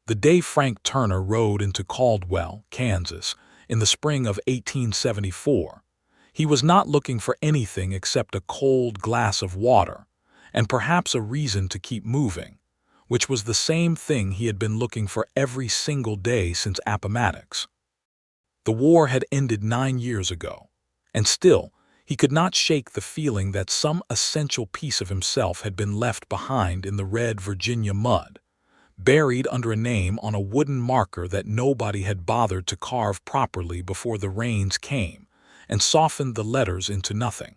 The day Frank Turner rode into Caldwell, Kansas, in the spring of 1874, he was not looking for anything except a cold glass of water, and perhaps a reason to keep moving, which was the same thing he had been looking for every single day since Appomattox. The war had ended 9 years ago, and still he could not shake the feeling that some essential piece of himself had been left behind in the red Virginia mud, buried under a name on a wooden marker that nobody had bothered to carve properly before the rains came and softened the letters into nothing.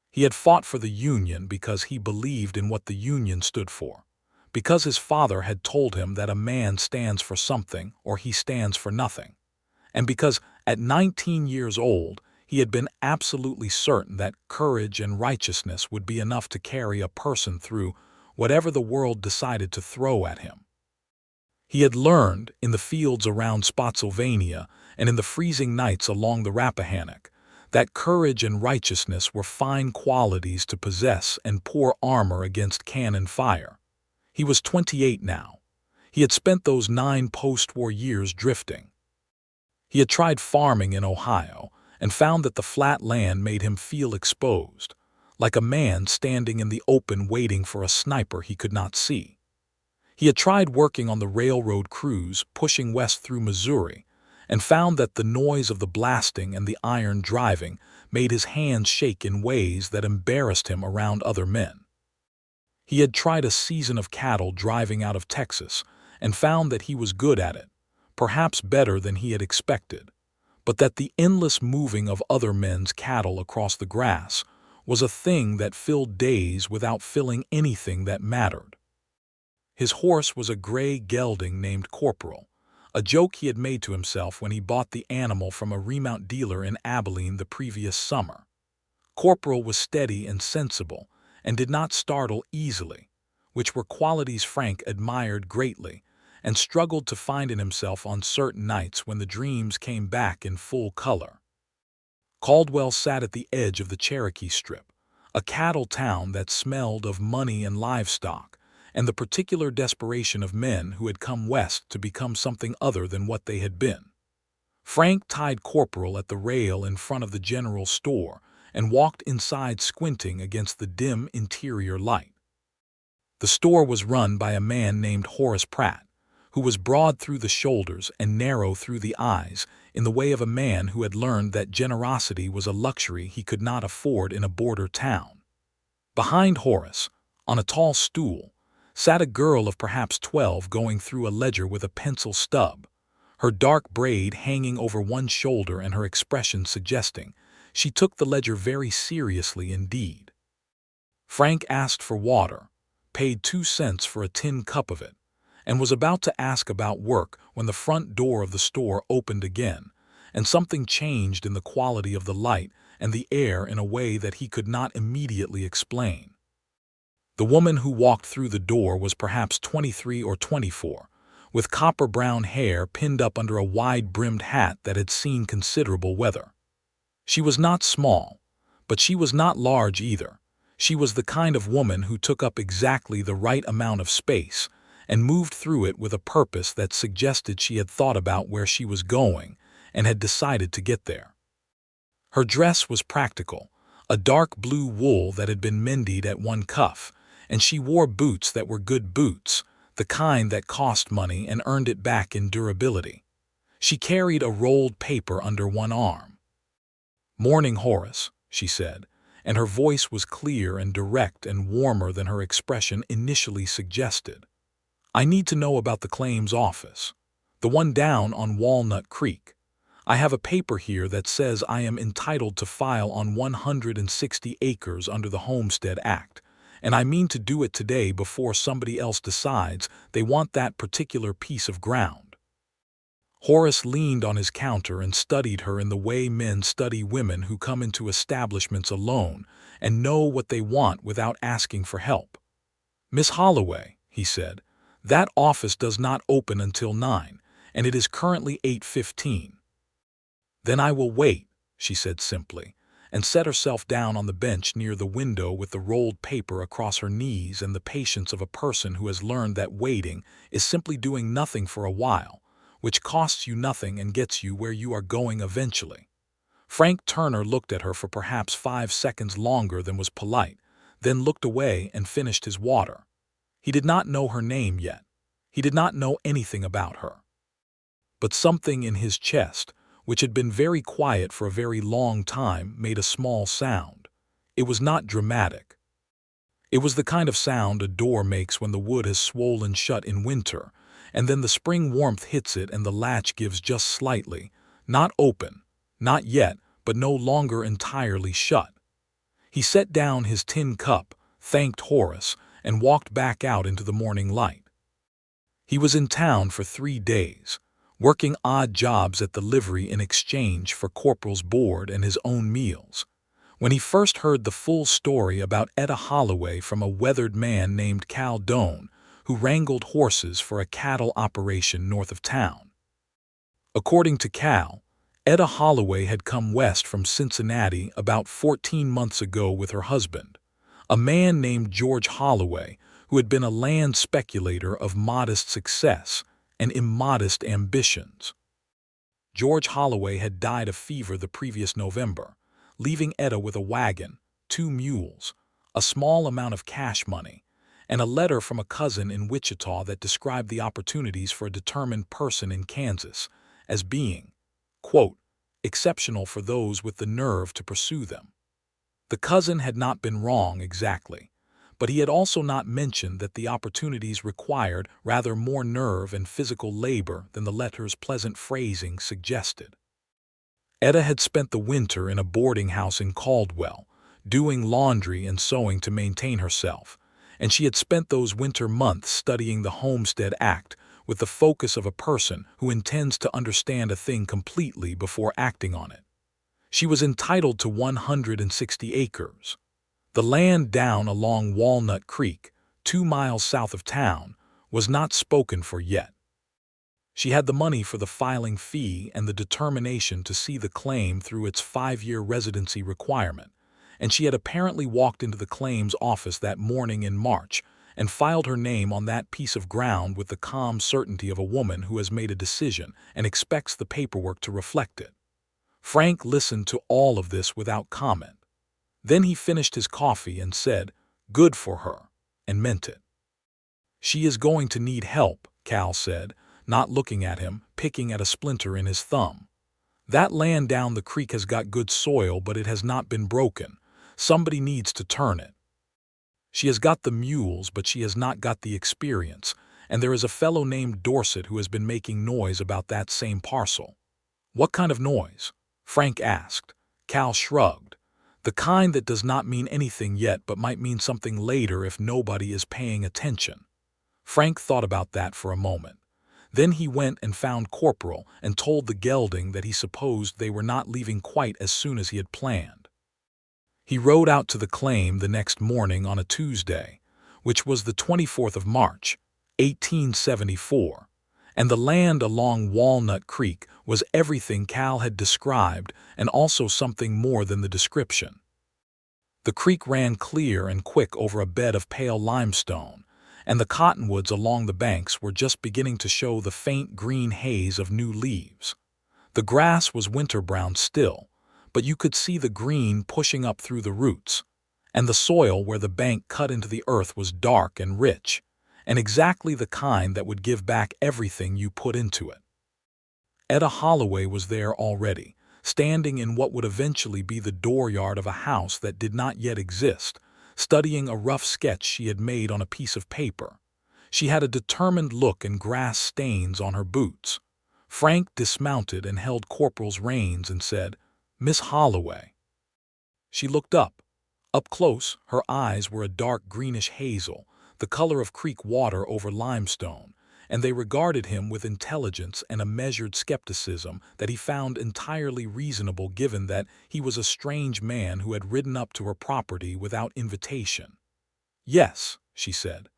He had fought for the Union because he believed in what the Union stood for, because his father had told him that a man stands for something or he stands for nothing, and because at 19 years old he had been absolutely certain that courage and righteousness would be enough to carry a person through whatever the world decided to throw at him. He had learned, in the fields around Spotsylvania and in the freezing nights along the Rappahannock, that courage and righteousness were fine qualities to possess and pour armor against cannon fire. He was 28 now. He had spent those 9 post-war years drifting. He had tried farming in Ohio and found that the flat land made him feel exposed, like a man standing in the open waiting for a sniper he could not see. He had tried working on the railroad crews pushing west through Missouri and found that the noise of the blasting and the iron driving made his hands shake in ways that embarrassed him around other men. He had tried a season of cattle driving out of Texas and found that he was good at it, perhaps better than he had expected, but that the endless moving of other men's cattle across the grass was a thing that filled days without filling anything that mattered. His horse was a gray gelding named Corporal, a joke he had made to himself when he bought the animal from a remount dealer in Abilene the previous summer. Corporal was steady and sensible and did not startle easily, which were qualities Frank admired greatly and struggled to find in himself on certain nights when the dreams came back in full color. Caldwell sat at the edge of the Cherokee Strip, a cattle town that smelled of money and livestock, and the particular desperation of men who had come west to become something other than what they had been. Frank tied Corporal at the rail in front of the general store and walked inside squinting against the dim interior light. The store was run by a man named Horace Pratt, who was broad through the shoulders and narrow through the eyes in the way of a man who had learned that generosity was a luxury he could not afford in a border town. Behind Horace, on a tall stool, sat a girl of perhaps 12 going through a ledger with a pencil stub, her dark braid hanging over one shoulder and her expression suggesting she took the ledger very seriously indeed. Frank asked for water, paid 2 cents for a tin cup of it, and was about to ask about work when the front door of the store opened again, and something changed in the quality of the light and the air in a way that he could not immediately explain. The woman who walked through the door was perhaps 23 or 24, with copper-brown hair pinned up under a wide-brimmed hat that had seen considerable weather. She was not small, but she was not large either. She was the kind of woman who took up exactly the right amount of space and moved through it with a purpose that suggested she had thought about where she was going and had decided to get there. Her dress was practical, a dark blue wool that had been mended at one cuff, and she wore boots that were good boots, the kind that cost money and earned it back in durability. She carried a rolled paper under one arm. "Morning, Horace," she said, and her voice was clear and direct and warmer than her expression initially suggested. "I need to know about the claims office, the one down on Walnut Creek. I have a paper here that says I am entitled to file on 160 acres under the Homestead Act, and I mean to do it today before somebody else decides they want that particular piece of ground." Horace leaned on his counter and studied her in the way men study women who come into establishments alone and know what they want without asking for help. "Miss Holloway," he said, "that office does not open until 9, and it is currently 8:15. "Then I will wait," she said simply, and set herself down on the bench near the window with the rolled paper across her knees and the patience of a person who has learned that waiting is simply doing nothing for a while, which costs you nothing and gets you where you are going eventually. Frank Turner looked at her for perhaps 5 seconds longer than was polite, then looked away and finished his water. He did not know her name yet. He did not know anything about her. But something in his chest, which had been very quiet for a very long time, made a small sound. It was not dramatic. It was the kind of sound a door makes when the wood has swollen shut in winter, and then the spring warmth hits it and the latch gives just slightly, not open, not yet, but no longer entirely shut. He set down his tin cup, thanked Horace, and walked back out into the morning light. He was in town for 3 days, working odd jobs at the livery in exchange for corporal's board and his own meals, when he first heard the full story about Etta Holloway from a weathered man named Caldwell, who wrangled horses for a cattle operation north of town. According to Cal, Etta Holloway had come west from Cincinnati about 14 months ago with her husband, a man named George Holloway, who had been a land speculator of modest success and immodest ambitions. George Holloway had died of fever the previous November, leaving Etta with a wagon, 2 mules, a small amount of cash money, and a letter from a cousin in Wichita that described the opportunities for a determined person in Kansas as being, quote, exceptional for those with the nerve to pursue them. The cousin had not been wrong exactly, but he had also not mentioned that the opportunities required rather more nerve and physical labor than the letter's pleasant phrasing suggested. Etta had spent the winter in a boarding house in Caldwell, doing laundry and sewing to maintain herself, and she had spent those winter months studying the Homestead Act with the focus of a person who intends to understand a thing completely before acting on it. She was entitled to 160 acres. The land down along Walnut Creek, 2 miles south of town, was not spoken for yet. She had the money for the filing fee and the determination to see the claim through its 5-year residency requirement, and she had apparently walked into the claims office that morning in March and filed her name on that piece of ground with the calm certainty of a woman who has made a decision and expects the paperwork to reflect it. Frank listened to all of this without comment. Then he finished his coffee and said, "Good for her," and meant it. "She is going to need help," Cal said, not looking at him, picking at a splinter in his thumb. "That land down the creek has got good soil, but it has not been broken. Somebody needs to turn it. She has got the mules, but she has not got the experience, and there is a fellow named Dorset who has been making noise about that same parcel." "What kind of noise?" Frank asked. Cal shrugged. "The kind that does not mean anything yet but might mean something later if nobody is paying attention." Frank thought about that for a moment. Then he went and found Corporal and told the gelding that he supposed they were not leaving quite as soon as he had planned. He rode out to the claim the next morning on a Tuesday, which was the 24th of March, 1874, and the land along Walnut Creek was everything Cal had described and also something more than the description. The creek ran clear and quick over a bed of pale limestone, and the cottonwoods along the banks were just beginning to show the faint green haze of new leaves. The grass was winter-brown still, but you could see the green pushing up through the roots, and the soil where the bank cut into the earth was dark and rich, and exactly the kind that would give back everything you put into it. Etta Holloway was there already, standing in what would eventually be the dooryard of a house that did not yet exist, studying a rough sketch she had made on a piece of paper. She had a determined look and grass stains on her boots. Frank dismounted and held Corporal's reins and said, "Miss Holloway." She looked up. Up close, her eyes were a dark greenish hazel, the color of creek water over limestone, and they regarded him with intelligence and a measured skepticism that he found entirely reasonable given that he was a strange man who had ridden up to her property without invitation. "Yes," she said.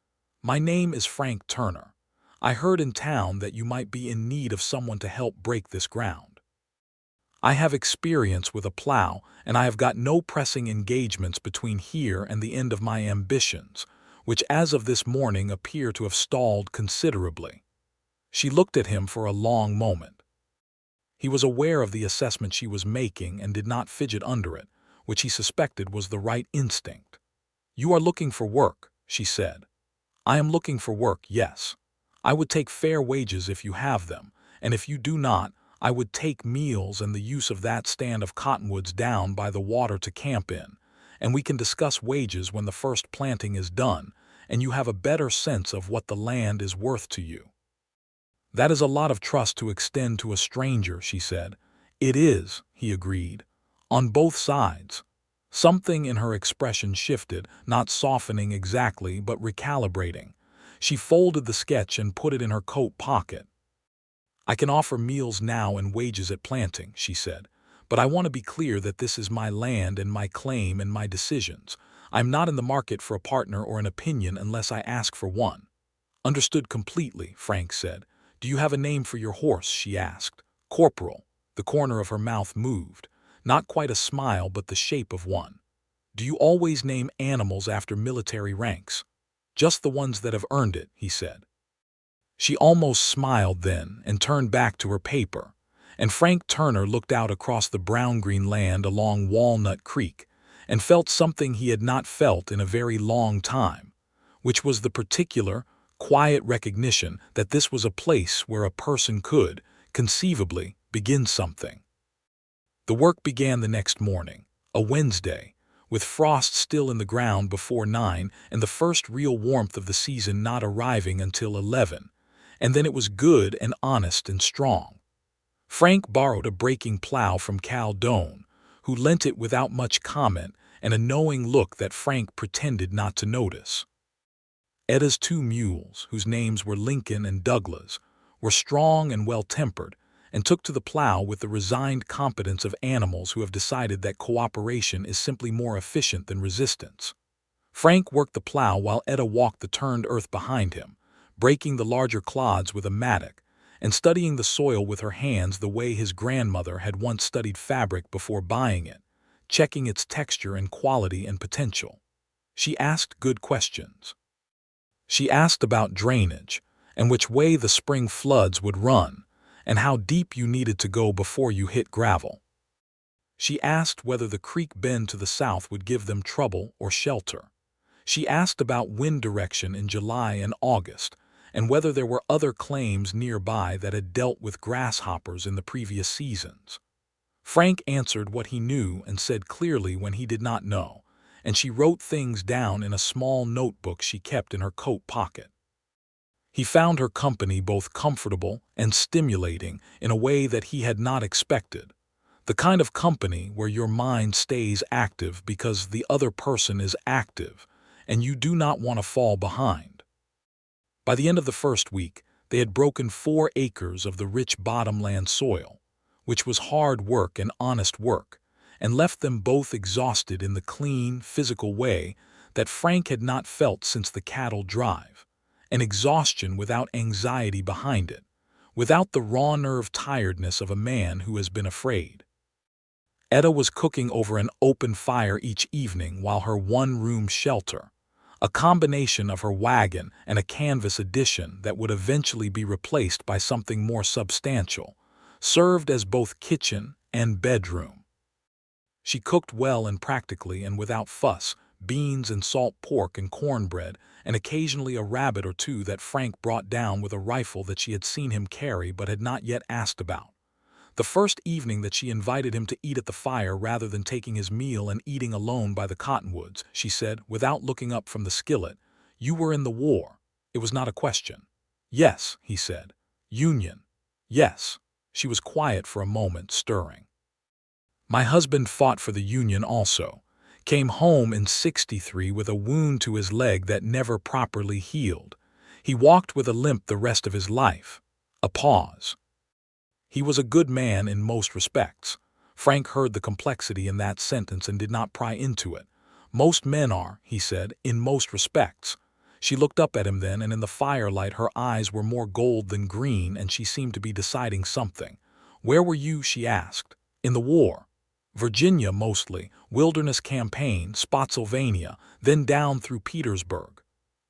"My name is Frank Turner. I heard in town that you might be in need of someone to help break this ground." I have experience with a plow, and I have got no pressing engagements between here and the end of my ambitions, which as of this morning appear to have stalled considerably." She looked at him for a long moment. He was aware of the assessment she was making and did not fidget under it, which he suspected was the right instinct. "You are looking for work," she said. "I am looking for work, yes. I would take fair wages if you have them, and if you do not, I would take meals and the use of that stand of cottonwoods down by the water to camp in, and we can discuss wages when the first planting is done, and you have a better sense of what the land is worth to you." "That is a lot of trust to extend to a stranger," she said. "It is," he agreed. "On both sides." Something in her expression shifted, not softening exactly, but recalibrating. She folded the sketch and put it in her coat pocket. "I can offer meals now and wages at planting," she said, "but I want to be clear that this is my land and my claim and my decisions. I'm not in the market for a partner or an opinion unless I ask for one." "Understood completely," Frank said. "Do you have a name for your horse?" she asked. "Corporal." The corner of her mouth moved. Not quite a smile, but the shape of one. "Do you always name animals after military ranks?" "Just the ones that have earned it," he said. She almost smiled then and turned back to her paper, and Frank Turner looked out across the brown-green land along Walnut Creek and felt something he had not felt in a very long time, which was the particular, quiet recognition that this was a place where a person could, conceivably, begin something. The work began the next morning, a Wednesday, with frost still in the ground before 9 and the first real warmth of the season not arriving until 11, and then it was good and honest and strong. Frank borrowed a breaking plow from Caldwell, who lent it without much comment and a knowing look that Frank pretended not to notice. Etta's 2 mules, whose names were Lincoln and Douglas, were strong and well-tempered, and took to the plow with the resigned competence of animals who have decided that cooperation is simply more efficient than resistance. Frank worked the plow while Etta walked the turned earth behind him, breaking the larger clods with a mattock, and studying the soil with her hands the way his grandmother had once studied fabric before buying it, checking its texture and quality and potential. She asked good questions. She asked about drainage, and which way the spring floods would run, and how deep you needed to go before you hit gravel. She asked whether the creek bend to the south would give them trouble or shelter. She asked about wind direction in July and August, and whether there were other claims nearby that had dealt with grasshoppers in the previous seasons. Frank answered what he knew and said clearly when he did not know, and she wrote things down in a small notebook she kept in her coat pocket. He found her company both comfortable and stimulating in a way that he had not expected, the kind of company where your mind stays active because the other person is active, and you do not want to fall behind. By the end of the first week, they had broken 4 acres of the rich bottomland soil, which was hard work and honest work, and left them both exhausted in the clean, physical way that Frank had not felt since the cattle drive, an exhaustion without anxiety behind it, without the raw-nerve tiredness of a man who has been afraid. Etta was cooking over an open fire each evening while her one-room shelter, a combination of her wagon and a canvas addition that would eventually be replaced by something more substantial, served as both kitchen and bedroom. She cooked well and practically and without fuss, beans and salt pork and cornbread, and occasionally a rabbit or two that Frank brought down with a rifle that she had seen him carry but had not yet asked about. The first evening that she invited him to eat at the fire rather than taking his meal and eating alone by the cottonwoods, she said, without looking up from the skillet, "You were in the war." It was not a question. "Yes," he said. "Union." "Yes." She was quiet for a moment, stirring. "My husband fought for the Union also. Came home in '63 with a wound to his leg that never properly healed. He walked with a limp the rest of his life." A pause. "He was a good man in most respects." Frank heard the complexity in that sentence and did not pry into it. "Most men are," he said, "in most respects." She looked up at him then, and in the firelight her eyes were more gold than green, and she seemed to be deciding something. "Where were you?" she asked. In the war. Virginia mostly, Wilderness Campaign, Spotsylvania, then down through Petersburg.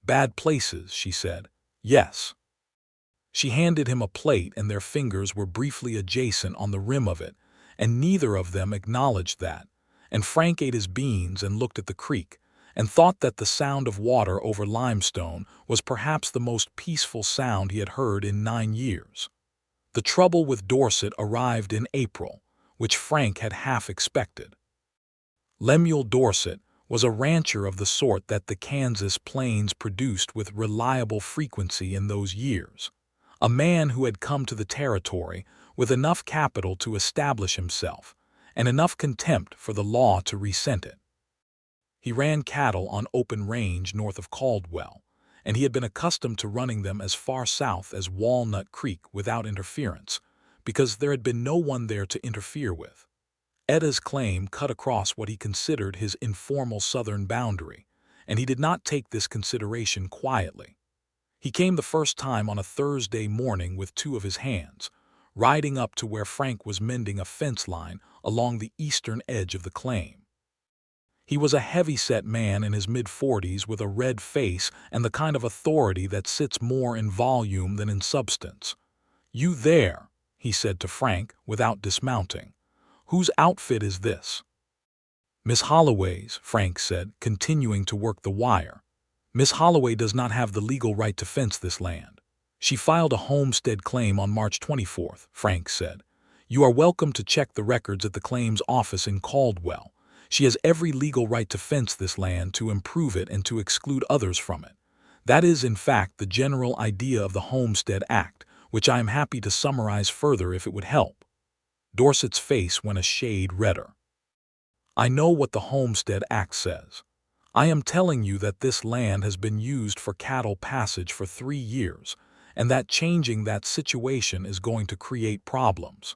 Bad places, she said. Yes. She handed him a plate and their fingers were briefly adjacent on the rim of it, and neither of them acknowledged that, and Frank ate his beans and looked at the creek, and thought that the sound of water over limestone was perhaps the most peaceful sound he had heard in 9 years. The trouble with Dorset arrived in April, which Frank had half expected. Lemuel Dorset was a rancher of the sort that the Kansas plains produced with reliable frequency in those years, a man who had come to the territory with enough capital to establish himself and enough contempt for the law to resent it. He ran cattle on open range north of Caldwell, and he had been accustomed to running them as far south as Walnut Creek without interference, because there had been no one there to interfere with. Etta's claim cut across what he considered his informal southern boundary, and he did not take this consideration quietly. He came the first time on a Thursday morning with 2 of his hands, riding up to where Frank was mending a fence line along the eastern edge of the claim. He was a heavy-set man in his mid-40s with a red face and the kind of authority that sits more in volume than in substance. "You there," he said to Frank without dismounting. "Whose outfit is this?" "Miss Holloway's," Frank said, continuing to work the wire. "Miss Holloway does not have the legal right to fence this land. She filed a homestead claim on March 24th, Frank said. You are welcome to check the records at the claims office in Caldwell. She has every legal right to fence this land, to improve it, and to exclude others from it. That is, in fact, the general idea of the Homestead Act, which I am happy to summarize further if it would help." Dorset's face went a shade redder. "I know what the Homestead Act says. I am telling you that this land has been used for cattle passage for 3 years, and that changing that situation is going to create problems."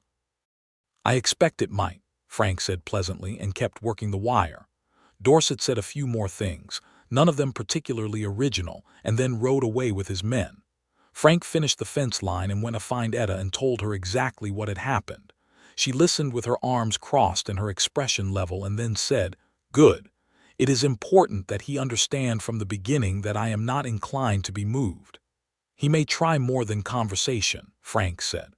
"I expect it might," Frank said pleasantly, and kept working the wire. Dorset said a few more things, none of them particularly original, and then rode away with his men. Frank finished the fence line and went to find Etta and told her exactly what had happened. She listened with her arms crossed and her expression level, and then said, "Good. It is important that he understand from the beginning that I am not inclined to be moved." "He may try more than conversation," Frank said.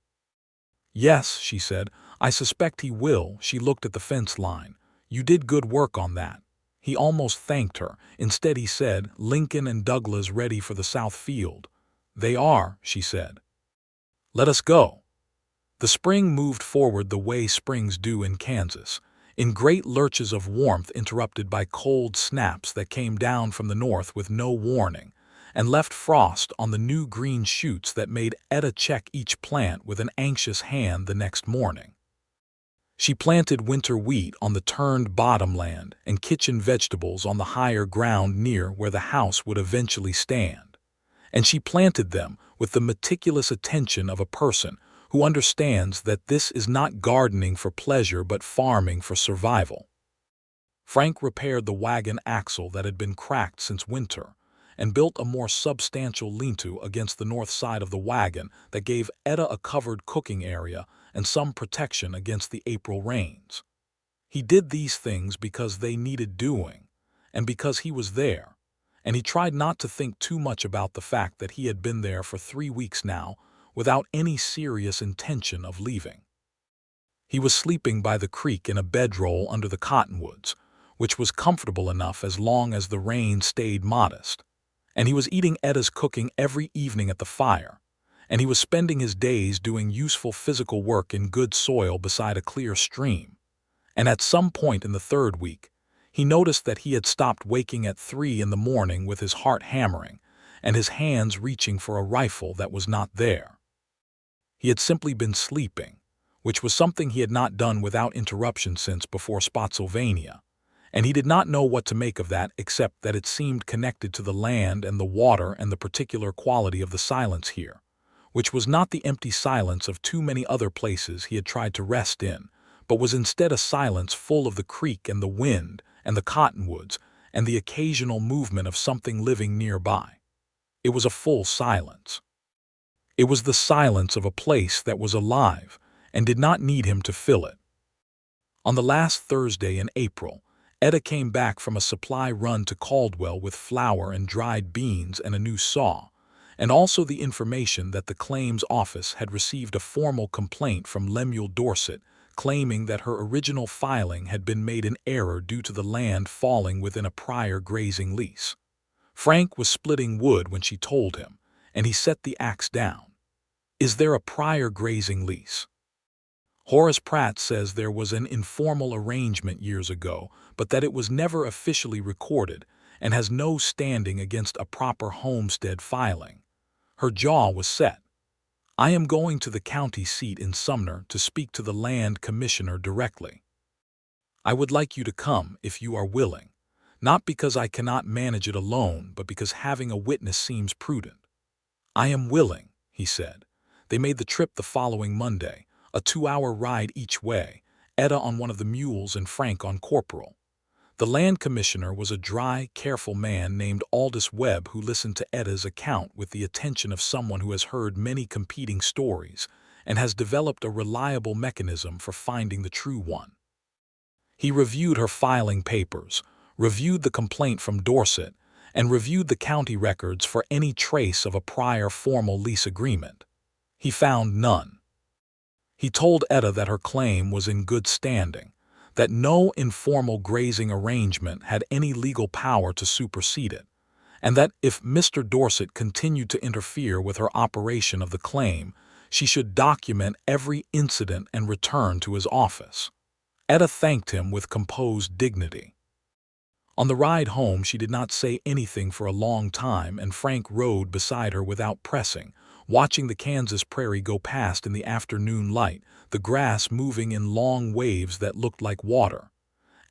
"Yes," she said, "I suspect he will." She looked at the fence line. "You did good work on that." He almost thanked her. Instead he said, "Lincoln and Douglas ready for the south field?" "They are," she said. "Let us go." The spring moved forward the way springs do in Kansas, in great lurches of warmth interrupted by cold snaps that came down from the north with no warning, and left frost on the new green shoots that made Etta check each plant with an anxious hand the next morning. She planted winter wheat on the turned bottomland and kitchen vegetables on the higher ground near where the house would eventually stand. And she planted them with the meticulous attention of a person who understands that this is not gardening for pleasure but farming for survival. Frank repaired the wagon axle that had been cracked since winter, and built a more substantial lean-to against the north side of the wagon that gave Etta a covered cooking area and some protection against the April rains. He did these things because they needed doing, and because he was there, and he tried not to think too much about the fact that he had been there for 3 weeks now without any serious intention of leaving. He was sleeping by the creek in a bedroll under the cottonwoods, which was comfortable enough as long as the rain stayed modest, and he was eating Etta's cooking every evening at the fire, and he was spending his days doing useful physical work in good soil beside a clear stream. And at some point in the 3rd week, he noticed that he had stopped waking at 3 in the morning with his heart hammering and his hands reaching for a rifle that was not there. He had simply been sleeping, which was something he had not done without interruption since before Spotsylvania, and he did not know what to make of that except that it seemed connected to the land and the water and the particular quality of the silence here, which was not the empty silence of too many other places he had tried to rest in, but was instead a silence full of the creek and the wind and the cottonwoods and the occasional movement of something living nearby. It was a full silence. It was the silence of a place that was alive and did not need him to fill it. On the last Thursday in April, Etta came back from a supply run to Caldwell with flour and dried beans and a new saw, and also the information that the claims office had received a formal complaint from Lemuel Dorset claiming that her original filing had been made in error due to the land falling within a prior grazing lease. Frank was splitting wood when she told him, and he set the axe down. "Is there a prior grazing lease?" "Horace Pratt says there was an informal arrangement years ago, but that it was never officially recorded and has no standing against a proper homestead filing." Her jaw was set. "I am going to the county seat in Sumner to speak to the land commissioner directly. I would like you to come if you are willing, not because I cannot manage it alone, but because having a witness seems prudent." "I am willing," he said. They made the trip the following Monday, a 2-hour ride each way, Etta on one of the mules and Frank on Corporal. The land commissioner was a dry, careful man named Aldous Webb who listened to Etta's account with the attention of someone who has heard many competing stories and has developed a reliable mechanism for finding the true one. He reviewed her filing papers, reviewed the complaint from Dorset, and reviewed the county records for any trace of a prior formal lease agreement. He found none. He told Etta that her claim was in good standing, that no informal grazing arrangement had any legal power to supersede it, and that if Mr. Dorset continued to interfere with her operation of the claim, she should document every incident and return to his office. Etta thanked him with composed dignity. On the ride home she did not say anything for a long time, and Frank rode beside her without pressing, watching the Kansas prairie go past in the afternoon light, the grass moving in long waves that looked like water.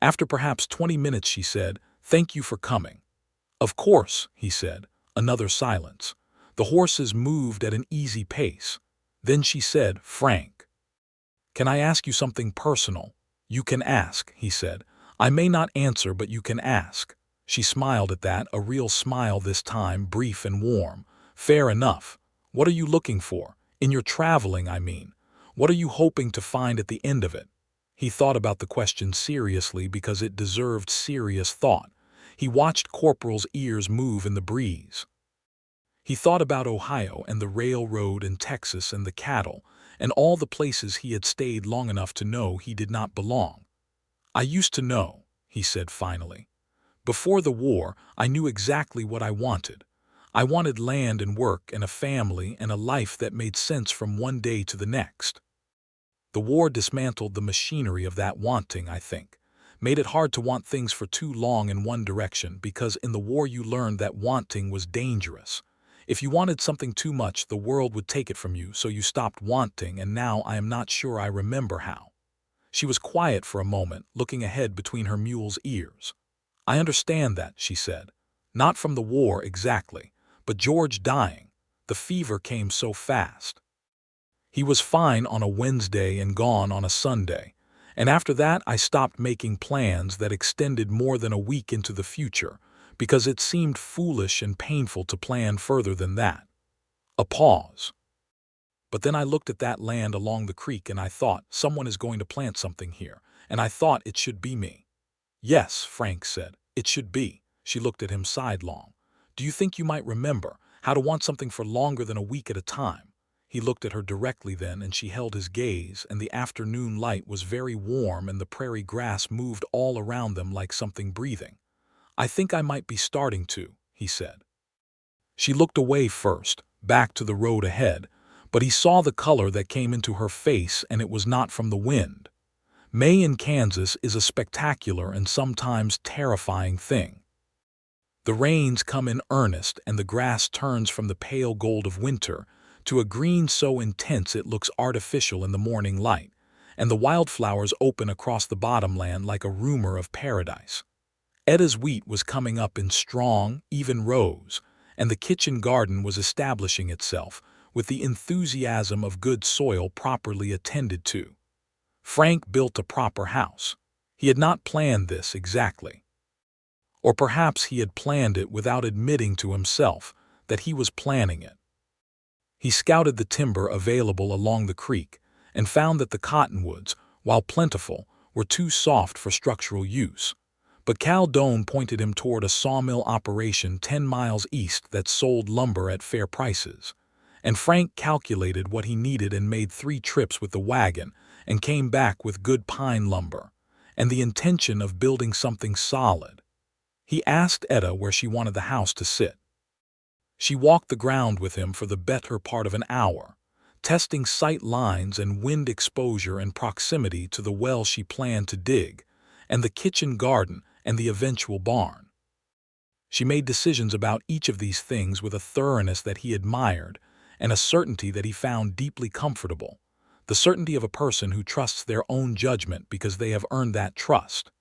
After perhaps 20 minutes she said, "Thank you for coming." "Of course," he said. Another silence. The horses moved at an easy pace. Then she said, "Frank, can I ask you something personal?" "You can ask," he said. "I may not answer, but you can ask." She smiled at that, a real smile this time, brief and warm. "Fair enough. What are you looking for? In your traveling, I mean. What are you hoping to find at the end of it?" He thought about the question seriously because it deserved serious thought. He watched Corporal's ears move in the breeze. He thought about Ohio and the railroad and Texas and the cattle and all the places he had stayed long enough to know he did not belong. "I used to know," he said finally. "Before the war, I knew exactly what I wanted. I wanted land and work and a family and a life that made sense from one day to the next. The war dismantled the machinery of that wanting, I think. Made it hard to want things for too long in one direction, because in the war you learned that wanting was dangerous. If you wanted something too much, the world would take it from you, so you stopped wanting, and now I am not sure I remember how." She was quiet for a moment, looking ahead between her mule's ears. "I understand that," she said. "Not from the war exactly, but George dying. The fever came so fast. He was fine on a Wednesday and gone on a Sunday, and after that I stopped making plans that extended more than a week into the future, because it seemed foolish and painful to plan further than that." A pause. "But then I looked at that land along the creek and I thought, someone is going to plant something here, and I thought it should be me." "Yes," Frank said, "it should be." She looked at him sidelong. "Do you think you might remember how to want something for longer than a week at a time?" He looked at her directly then, and she held his gaze, and the afternoon light was very warm and the prairie grass moved all around them like something breathing. "I think I might be starting to," he said. She looked away first, back to the road ahead, but he saw the color that came into her face, and it was not from the wind. May in Kansas is a spectacular and sometimes terrifying thing. The rains come in earnest, and the grass turns from the pale gold of winter to a green so intense it looks artificial in the morning light, and the wildflowers open across the bottomland like a rumor of paradise. Etta's wheat was coming up in strong, even rows, and the kitchen garden was establishing itself with the enthusiasm of good soil properly attended to. Frank built a proper house. He had not planned this exactly. Or perhaps he had planned it without admitting to himself that he was planning it. He scouted the timber available along the creek and found that the cottonwoods, while plentiful, were too soft for structural use. But Caldwell pointed him toward a sawmill operation 10 miles east that sold lumber at fair prices. And Frank calculated what he needed and made 3 trips with the wagon and came back with good pine lumber and the intention of building something solid. He asked Etta where she wanted the house to sit. She walked the ground with him for the better part of an hour, testing sight lines and wind exposure and proximity to the well she planned to dig, and the kitchen garden and the eventual barn. She made decisions about each of these things with a thoroughness that he admired and a certainty that he found deeply comfortable, the certainty of a person who trusts their own judgment because they have earned that trust.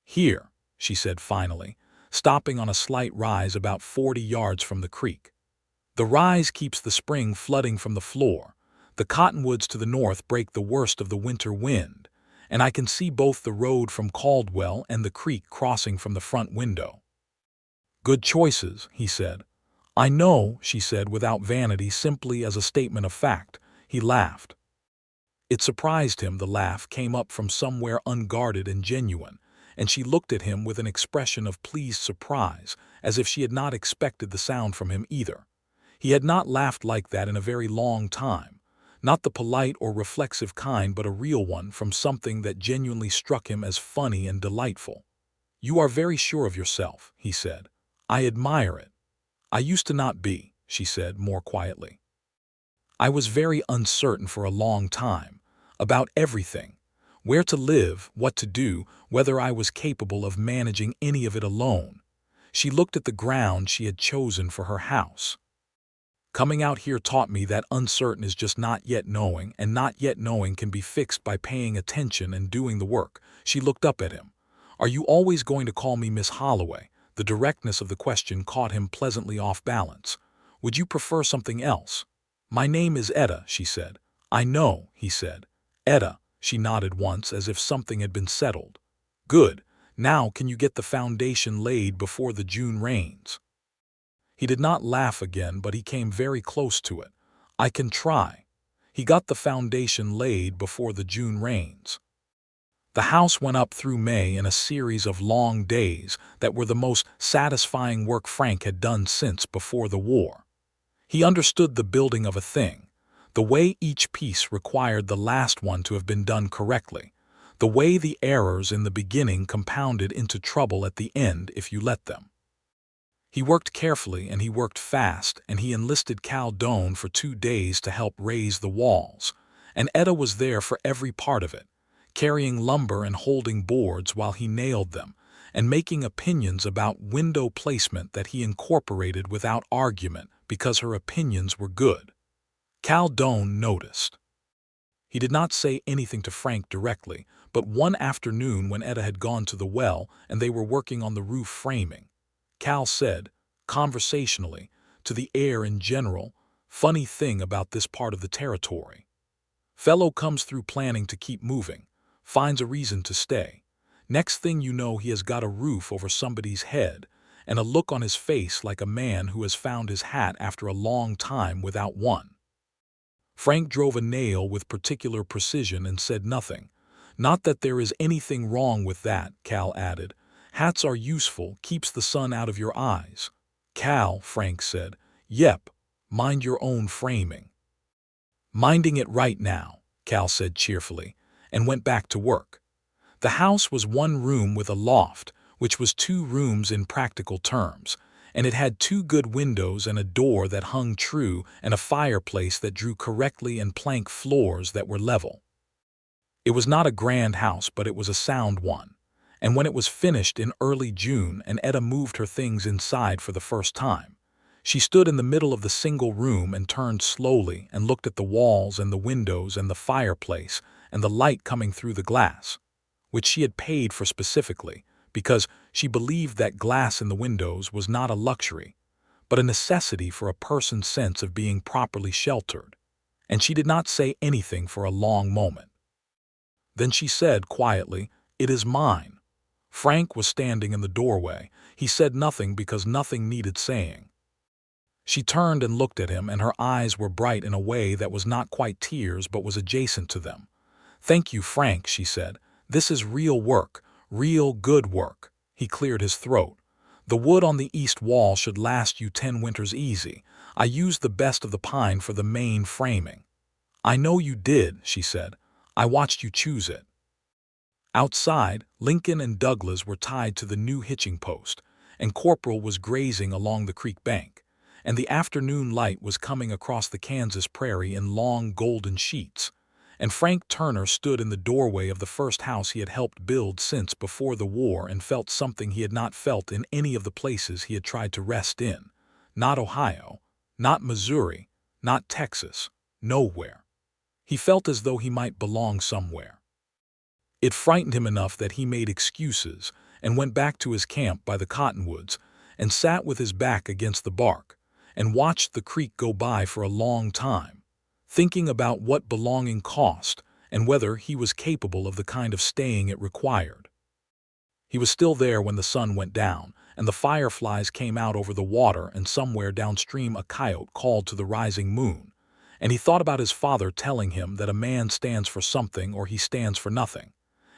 "Here," she said finally, stopping on a slight rise about 40 yards from the creek. The rise keeps the spring flooding from the floor. The cottonwoods to the north break the worst of the winter wind, and I can see both the road from Caldwell and the creek crossing from the front window. "Good choices," he said. "I know," she said without vanity, simply as a statement of fact. He laughed. It surprised him. The laugh came up from somewhere unguarded and genuine, and she looked at him with an expression of pleased surprise, as if she had not expected the sound from him either. He had not laughed like that in a very long time, not the polite or reflexive kind, but a real one from something that genuinely struck him as funny and delightful. "You are very sure of yourself," he said. "I admire it." "I used to not be," she said more quietly. "I was very uncertain for a long time, about everything, where to live, what to do, whether I was capable of managing any of it alone." She looked at the ground she had chosen for her house. "Coming out here taught me that uncertain is just not yet knowing, and not yet knowing can be fixed by paying attention and doing the work." She looked up at him. "Are you always going to call me Miss Holloway?" The directness of the question caught him pleasantly off balance. "Would you prefer something else?" "My name is Etta," she said. "I know," he said. "Etta," she nodded once as if something had been settled. "Good. Now can you get the foundation laid before the June rains?" He did not laugh again, but he came very close to it. "I can try." He got the foundation laid before the June rains. The house went up through May in a series of long days that were the most satisfying work Frank had done since before the war. He understood the building of a thing, the way each piece required the last one to have been done correctly, the way the errors in the beginning compounded into trouble at the end if you let them. He worked carefully and he worked fast, and he enlisted Caldwell for 2 days to help raise the walls, and Etta was there for every part of it, carrying lumber and holding boards while he nailed them, and making opinions about window placement that he incorporated without argument because her opinions were good. Caldwell noticed. He did not say anything to Frank directly, but one afternoon when Etta had gone to the well and they were working on the roof framing, Cal said, conversationally, to the air in general, "Funny thing about this part of the territory. Fellow comes through planning to keep moving, finds a reason to stay. Next thing you know he has got a roof over somebody's head, and a look on his face like a man who has found his hat after a long time without one." Frank drove a nail with particular precision and said nothing. "Not that there is anything wrong with that," Cal added. "Hats are useful, keeps the sun out of your eyes." "Cal," Frank said. "Yep, mind your own framing." "Minding it right now," Cal said cheerfully, and went back to work. The house was 1 room with a loft, which was 2 rooms in practical terms, and it had 2 good windows and a door that hung true and a fireplace that drew correctly and plank floors that were level. It was not a grand house, but it was a sound one, and when it was finished in early June and Etta moved her things inside for the first time, she stood in the middle of the single room and turned slowly and looked at the walls and the windows and the fireplace and the light coming through the glass, which she had paid for specifically because she believed that glass in the windows was not a luxury, but a necessity for a person's sense of being properly sheltered, and she did not say anything for a long moment. Then she said quietly, "It is mine." Frank was standing in the doorway. He said nothing because nothing needed saying. She turned and looked at him, and her eyes were bright in a way that was not quite tears but was adjacent to them. "Thank you, Frank," she said. This is real work, real good work." He cleared his throat. "The wood on the east wall should last you 10 winters easy. I used the best of the pine for the main framing." "I know you did," she said. "I watched you choose it." Outside, Lincoln and Douglas were tied to the new hitching post, and Corporal was grazing along the creek bank, and the afternoon light was coming across the Kansas prairie in long golden sheets, and Frank Turner stood in the doorway of the first house he had helped build since before the war and felt something he had not felt in any of the places he had tried to rest in. Not Ohio, not Missouri, not Texas, nowhere. He felt as though he might belong somewhere. It frightened him enough that he made excuses and went back to his camp by the cottonwoods and sat with his back against the bark and watched the creek go by for a long time, thinking about what belonging cost and whether he was capable of the kind of staying it required. He was still there when the sun went down and the fireflies came out over the water, and somewhere downstream a coyote called to the rising moon, and he thought about his father telling him that a man stands for something or he stands for nothing.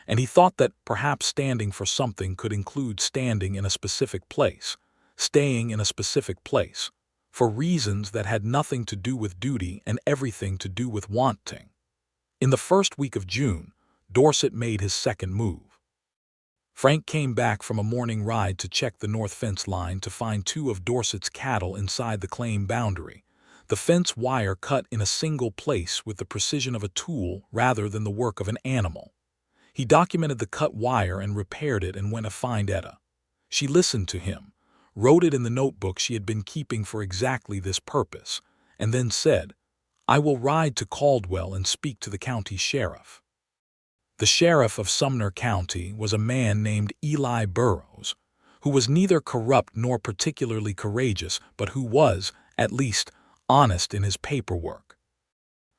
And he thought that perhaps standing for something could include standing in a specific place, staying in a specific place, for reasons that had nothing to do with duty and everything to do with wanting. In the first week of June, Dorset made his second move. Frank came back from a morning ride to check the north fence line to find 2 of Dorset's cattle inside the claim boundary, the fence wire cut in a single place with the precision of a tool rather than the work of an animal. He documented the cut wire and repaired it and went to find Etta. She listened to him, wrote it in the notebook she had been keeping for exactly this purpose, and then said, "I will ride to Caldwell and speak to the county sheriff." The sheriff of Sumner County was a man named Eli Burrows, who was neither corrupt nor particularly courageous, but who was, at least, honest in his paperwork.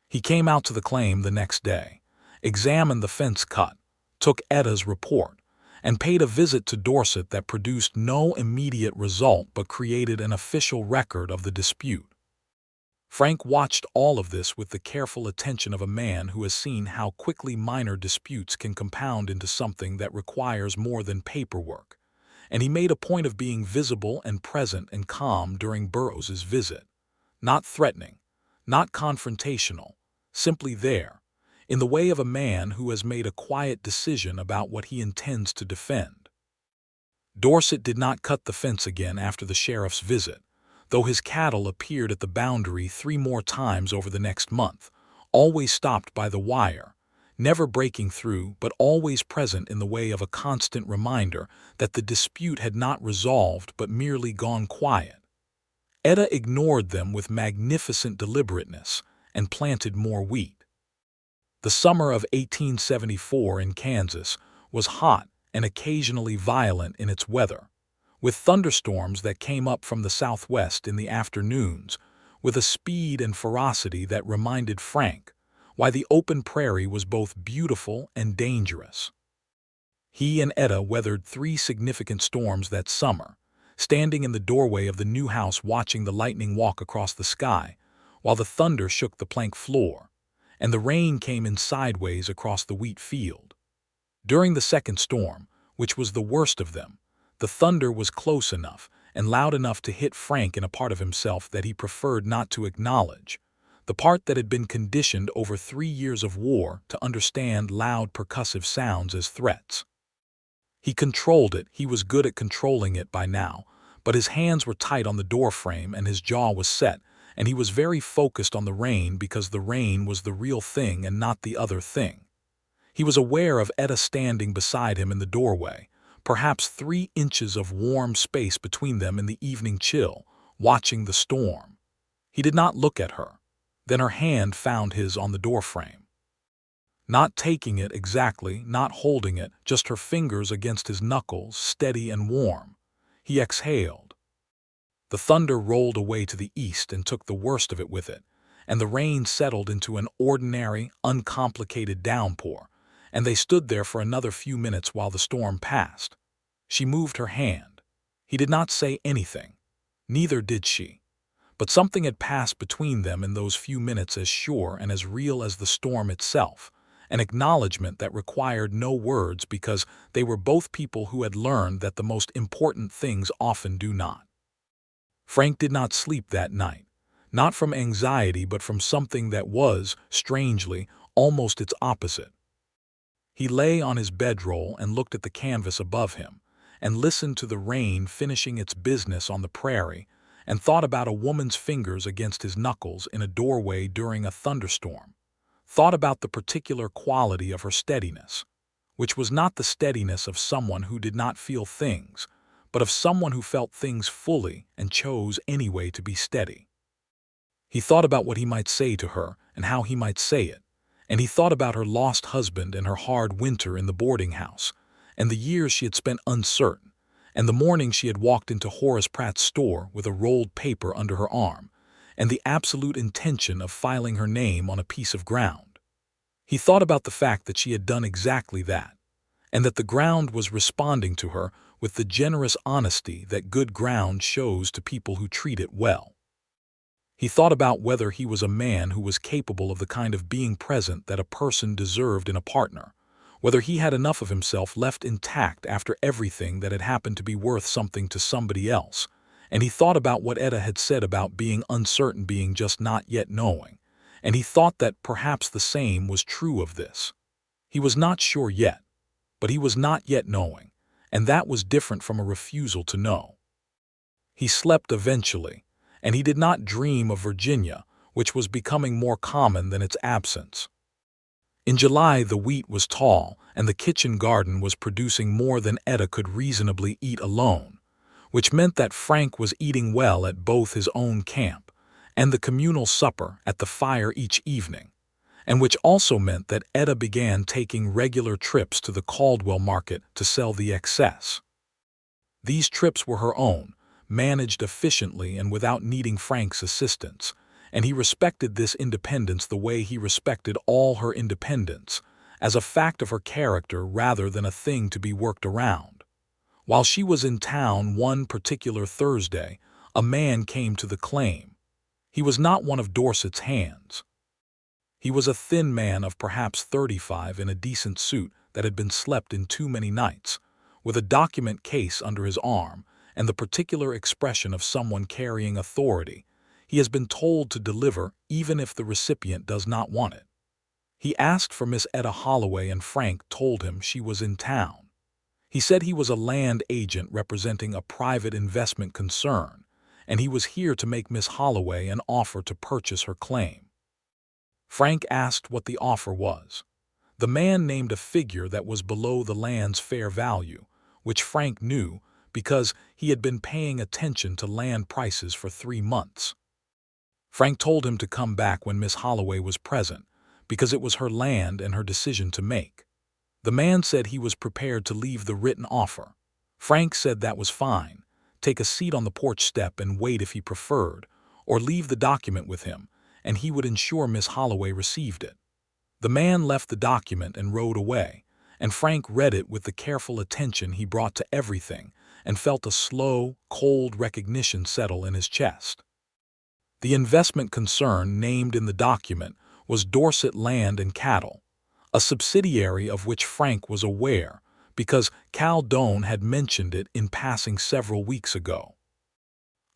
He came out to the claim the next day, examined the fence cut, took Etta's report, and paid a visit to Dorset that produced no immediate result but created an official record of the dispute. Frank watched all of this with the careful attention of a man who has seen how quickly minor disputes can compound into something that requires more than paperwork, and he made a point of being visible and present and calm during Burrows's visit, not threatening, not confrontational, simply there, in the way of a man who has made a quiet decision about what he intends to defend. Dorset did not cut the fence again after the sheriff's visit, though his cattle appeared at the boundary 3 more times over the next month, always stopped by the wire, never breaking through but always present in the way of a constant reminder that the dispute had not resolved but merely gone quiet. Etta ignored them with magnificent deliberateness and planted more wheat. The summer of 1874 in Kansas was hot and occasionally violent in its weather, with thunderstorms that came up from the southwest in the afternoons with a speed and ferocity that reminded Frank why the open prairie was both beautiful and dangerous. He and Etta weathered 3 significant storms that summer, standing in the doorway of the new house watching the lightning walk across the sky, while the thunder shook the plank floor, and the rain came in sideways across the wheat field. During the second storm, which was the worst of them, the thunder was close enough and loud enough to hit Frank in a part of himself that he preferred not to acknowledge, the part that had been conditioned over 3 years of war to understand loud percussive sounds as threats. He controlled it, he was good at controlling it by now, but his hands were tight on the doorframe and his jaw was set, and he was very focused on the rain because the rain was the real thing and not the other thing. He was aware of Etta standing beside him in the doorway, perhaps 3 inches of warm space between them in the evening chill, watching the storm. He did not look at her. Then her hand found his on the doorframe. Not taking it exactly, not holding it, just her fingers against his knuckles, steady and warm. He exhaled. The thunder rolled away to the east and took the worst of it with it, and the rain settled into an ordinary, uncomplicated downpour, and they stood there for another few minutes while the storm passed. She moved her hand. He did not say anything. Neither did she. But something had passed between them in those few minutes as sure and as real as the storm itself, an acknowledgement that required no words because they were both people who had learned that the most important things often do not. Frank did not sleep that night, not from anxiety but from something that was, strangely, almost its opposite. He lay on his bedroll and looked at the canvas above him, and listened to the rain finishing its business on the prairie, and thought about a woman's fingers against his knuckles in a doorway during a thunderstorm, thought about the particular quality of her steadiness, which was not the steadiness of someone who did not feel things, but of someone who felt things fully and chose anyway to be steady. He thought about what he might say to her and how he might say it, and he thought about her lost husband and her hard winter in the boarding house, and the years she had spent uncertain, and the morning she had walked into Horace Pratt's store with a rolled paper under her arm, and the absolute intention of filing her name on a piece of ground. He thought about the fact that she had done exactly that, and that the ground was responding to her with the generous honesty that good ground shows to people who treat it well. He thought about whether he was a man who was capable of the kind of being present that a person deserved in a partner, whether he had enough of himself left intact after everything that had happened to be worth something to somebody else, and he thought about what Etta had said about being uncertain being just not yet knowing, and he thought that perhaps the same was true of this. He was not sure yet, but he was not yet knowing, and that was different from a refusal to know. He slept eventually, and he did not dream of Virginia, which was becoming more common than its absence. In July the wheat was tall, and the kitchen garden was producing more than Etta could reasonably eat alone, which meant that Frank was eating well at both his own camp and the communal supper at the fire each evening, and which also meant that Etta began taking regular trips to the Caldwell market to sell the excess. These trips were her own, managed efficiently and without needing Frank's assistance, and he respected this independence the way he respected all her independence, as a fact of her character rather than a thing to be worked around. While she was in town one particular Thursday, a man came to the claim. He was not one of Dorset's hands. He was a thin man of perhaps 35 in a decent suit that had been slept in too many nights, with a document case under his arm, and the particular expression of someone carrying authority. He has been told to deliver even if the recipient does not want it. He asked for Miss Etta Holloway, and Frank told him she was in town. He said he was a land agent representing a private investment concern, and he was here to make Miss Holloway an offer to purchase her claim. Frank asked what the offer was. The man named a figure that was below the land's fair value, which Frank knew because he had been paying attention to land prices for 3 months. Frank told him to come back when Miss Holloway was present, because it was her land and her decision to make. The man said he was prepared to leave the written offer. Frank said that was fine, take a seat on the porch step and wait if he preferred, or leave the document with him, and he would ensure Miss Holloway received it. The man left the document and rode away, and Frank read it with the careful attention he brought to everything, and felt a slow, cold recognition settle in his chest. The investment concern named in the document was Dorset Land and Cattle, a subsidiary of which Frank was aware because Caldwell had mentioned it in passing several weeks ago.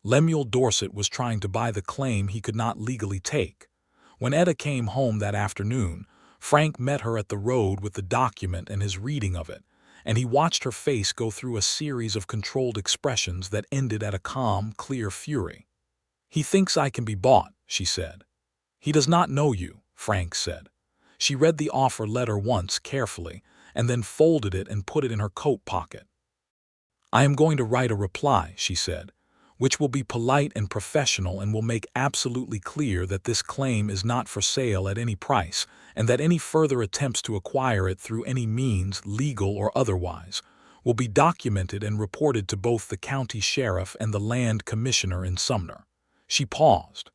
Lemuel Dorset was trying to buy the claim he could not legally take. When Etta came home that afternoon, Frank met her at the road with the document and his reading of it, and he watched her face go through a series of controlled expressions that ended at a calm, clear fury. "He thinks I can be bought," she said. "He does not know you," Frank said. She read the offer letter once carefully, and then folded it and put it in her coat pocket. "I am going to write a reply," she said, "which will be polite and professional and will make absolutely clear that this claim is not for sale at any price, and that any further attempts to acquire it through any means, legal or otherwise, will be documented and reported to both the county sheriff and the land commissioner in Sumner." She paused.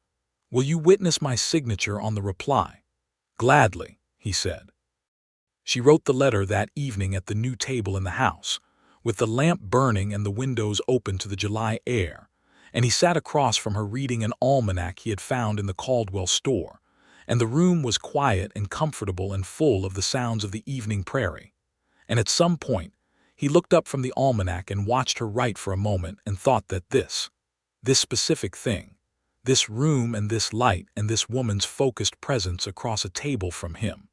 "Will you witness my signature on the reply?" "Gladly," he said. She wrote the letter that evening at the new table in the house, with the lamp burning and the windows open to the July air, and he sat across from her reading an almanac he had found in the Caldwell store, and the room was quiet and comfortable and full of the sounds of the evening prairie. And at some point, he looked up from the almanac and watched her write for a moment and thought that this specific thing, this room and this light and this woman's focused presence across a table from him,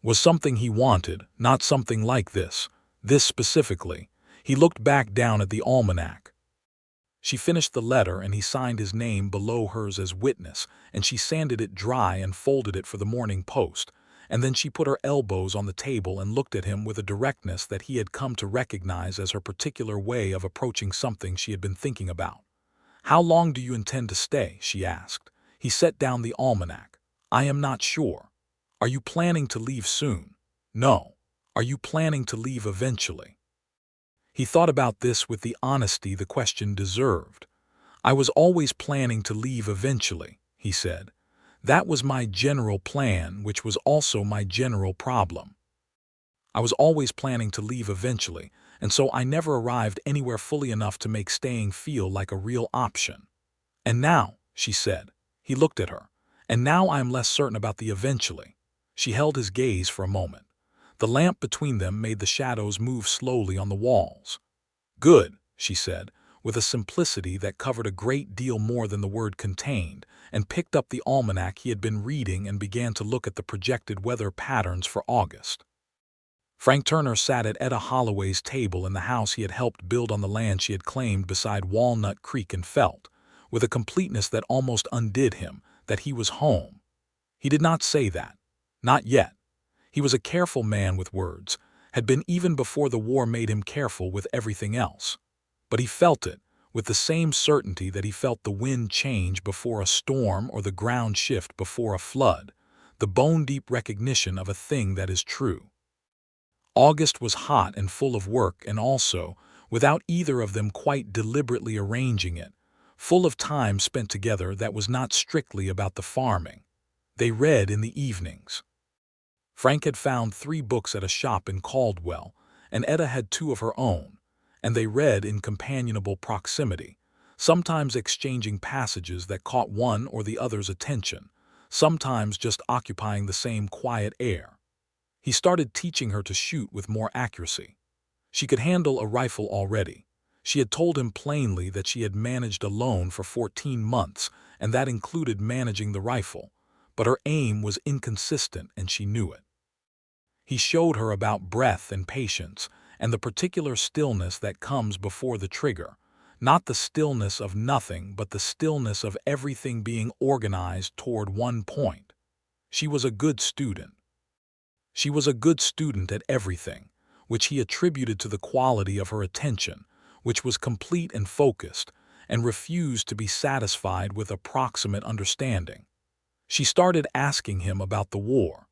was something he wanted, not something like this. This specifically. He looked back down at the almanac. She finished the letter and he signed his name below hers as witness, and she sanded it dry and folded it for the Morning Post, and then she put her elbows on the table and looked at him with a directness that he had come to recognize as her particular way of approaching something she had been thinking about. "How long do you intend to stay?" she asked. He set down the almanac. "I am not sure." "Are you planning to leave soon?" "No." "Are you planning to leave eventually?" He thought about this with the honesty the question deserved. "I was always planning to leave eventually," he said. "That was my general plan, which was also my general problem. I was always planning to leave eventually, and so I never arrived anywhere fully enough to make staying feel like a real option." "And now," she said. He looked at her. "And now I am less certain about the eventually." She held his gaze for a moment. The lamp between them made the shadows move slowly on the walls. "Good," she said, with a simplicity that covered a great deal more than the word contained, and picked up the almanac he had been reading and began to look at the projected weather patterns for August. Frank Turner sat at Etta Holloway's table in the house he had helped build on the land she had claimed beside Walnut Creek, and felt, with a completeness that almost undid him, that he was home. He did not say that. Not yet. He was a careful man with words, had been even before the war made him careful with everything else. But he felt it, with the same certainty that he felt the wind change before a storm or the ground shift before a flood, the bone-deep recognition of a thing that is true. August was hot and full of work, and also, without either of them quite deliberately arranging it, full of time spent together that was not strictly about the farming. They read in the evenings. Frank had found 3 books at a shop in Caldwell, and Etta had 2 of her own, and they read in companionable proximity, sometimes exchanging passages that caught one or the other's attention, sometimes just occupying the same quiet air. He started teaching her to shoot with more accuracy. She could handle a rifle already. She had told him plainly that she had managed alone for 14 months, and that included managing the rifle, but her aim was inconsistent and she knew it. He showed her about breath and patience, and the particular stillness that comes before the trigger, not the stillness of nothing, but the stillness of everything being organized toward one point. She was a good student. She was a good student at everything, which he attributed to the quality of her attention, which was complete and focused, and refused to be satisfied with approximate understanding. She started asking him about the war,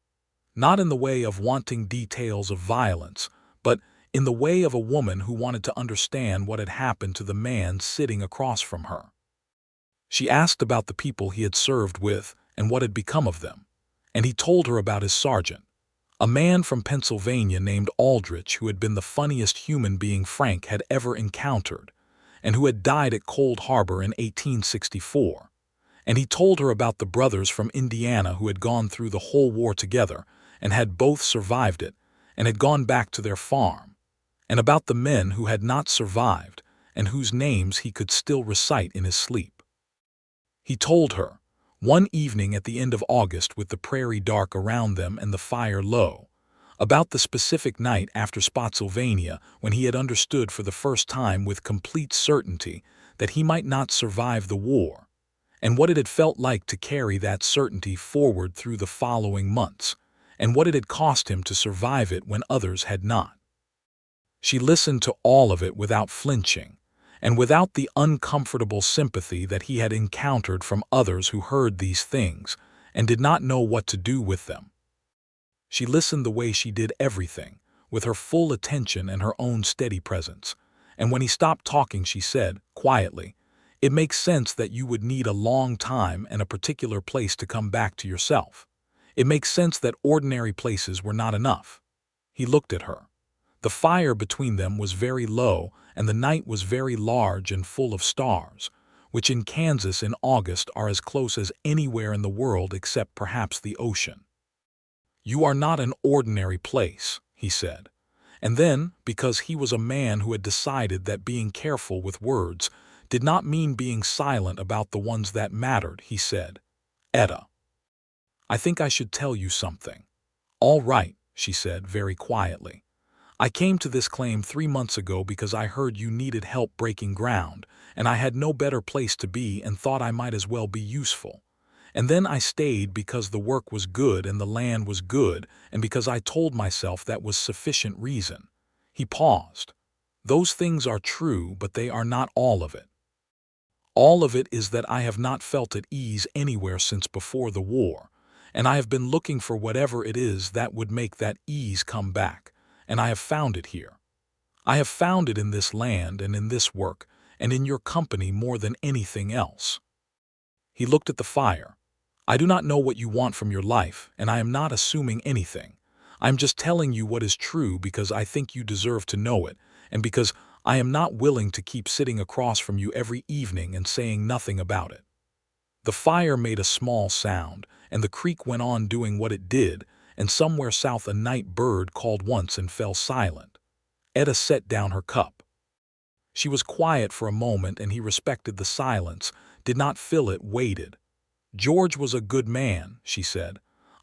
not in the way of wanting details of violence, but in the way of a woman who wanted to understand what had happened to the man sitting across from her. She asked about the people he had served with and what had become of them, and he told her about his sergeant, a man from Pennsylvania named Aldrich, who had been the funniest human being Frank had ever encountered, and who had died at Cold Harbor in 1864. And he told her about the brothers from Indiana who had gone through the whole war together and had both survived it and had gone back to their farm, and about the men who had not survived and whose names he could still recite in his sleep. He told her, one evening at the end of August with the prairie dark around them and the fire low, about the specific night after Spotsylvania when he had understood for the first time with complete certainty that he might not survive the war, and what it had felt like to carry that certainty forward through the following months, and what it had cost him to survive it when others had not. She listened to all of it without flinching, and without the uncomfortable sympathy that he had encountered from others who heard these things and did not know what to do with them. She listened the way she did everything, with her full attention and her own steady presence, and when he stopped talking she said, quietly, "It makes sense that you would need a long time and a particular place to come back to yourself. It makes sense that ordinary places were not enough." He looked at her. The fire between them was very low, and the night was very large and full of stars, which in Kansas in August are as close as anywhere in the world except perhaps the ocean. "You are not an ordinary place," he said. And then, because he was a man who had decided that being careful with words did not mean being silent about the ones that mattered, he said, "Etta, I think I should tell you something." "All right," she said very quietly. "I came to this claim 3 months ago because I heard you needed help breaking ground, and I had no better place to be and thought I might as well be useful. And then I stayed because the work was good and the land was good, and because I told myself that was sufficient reason." He paused. "Those things are true, but they are not all of it. All of it is that I have not felt at ease anywhere since before the war, and I have been looking for whatever it is that would make that ease come back, and I have found it here. I have found it in this land and in this work, and in your company more than anything else." He looked at the fire. "I do not know what you want from your life, and I am not assuming anything. I am just telling you what is true because I think you deserve to know it, and because I am not willing to keep sitting across from you every evening and saying nothing about it." The fire made a small sound, and the creek went on doing what it did, and somewhere south a night bird called once and fell silent. Etta set down her cup. She was quiet for a moment, and he respected the silence, did not fill it, waited. "George was a good man," she said.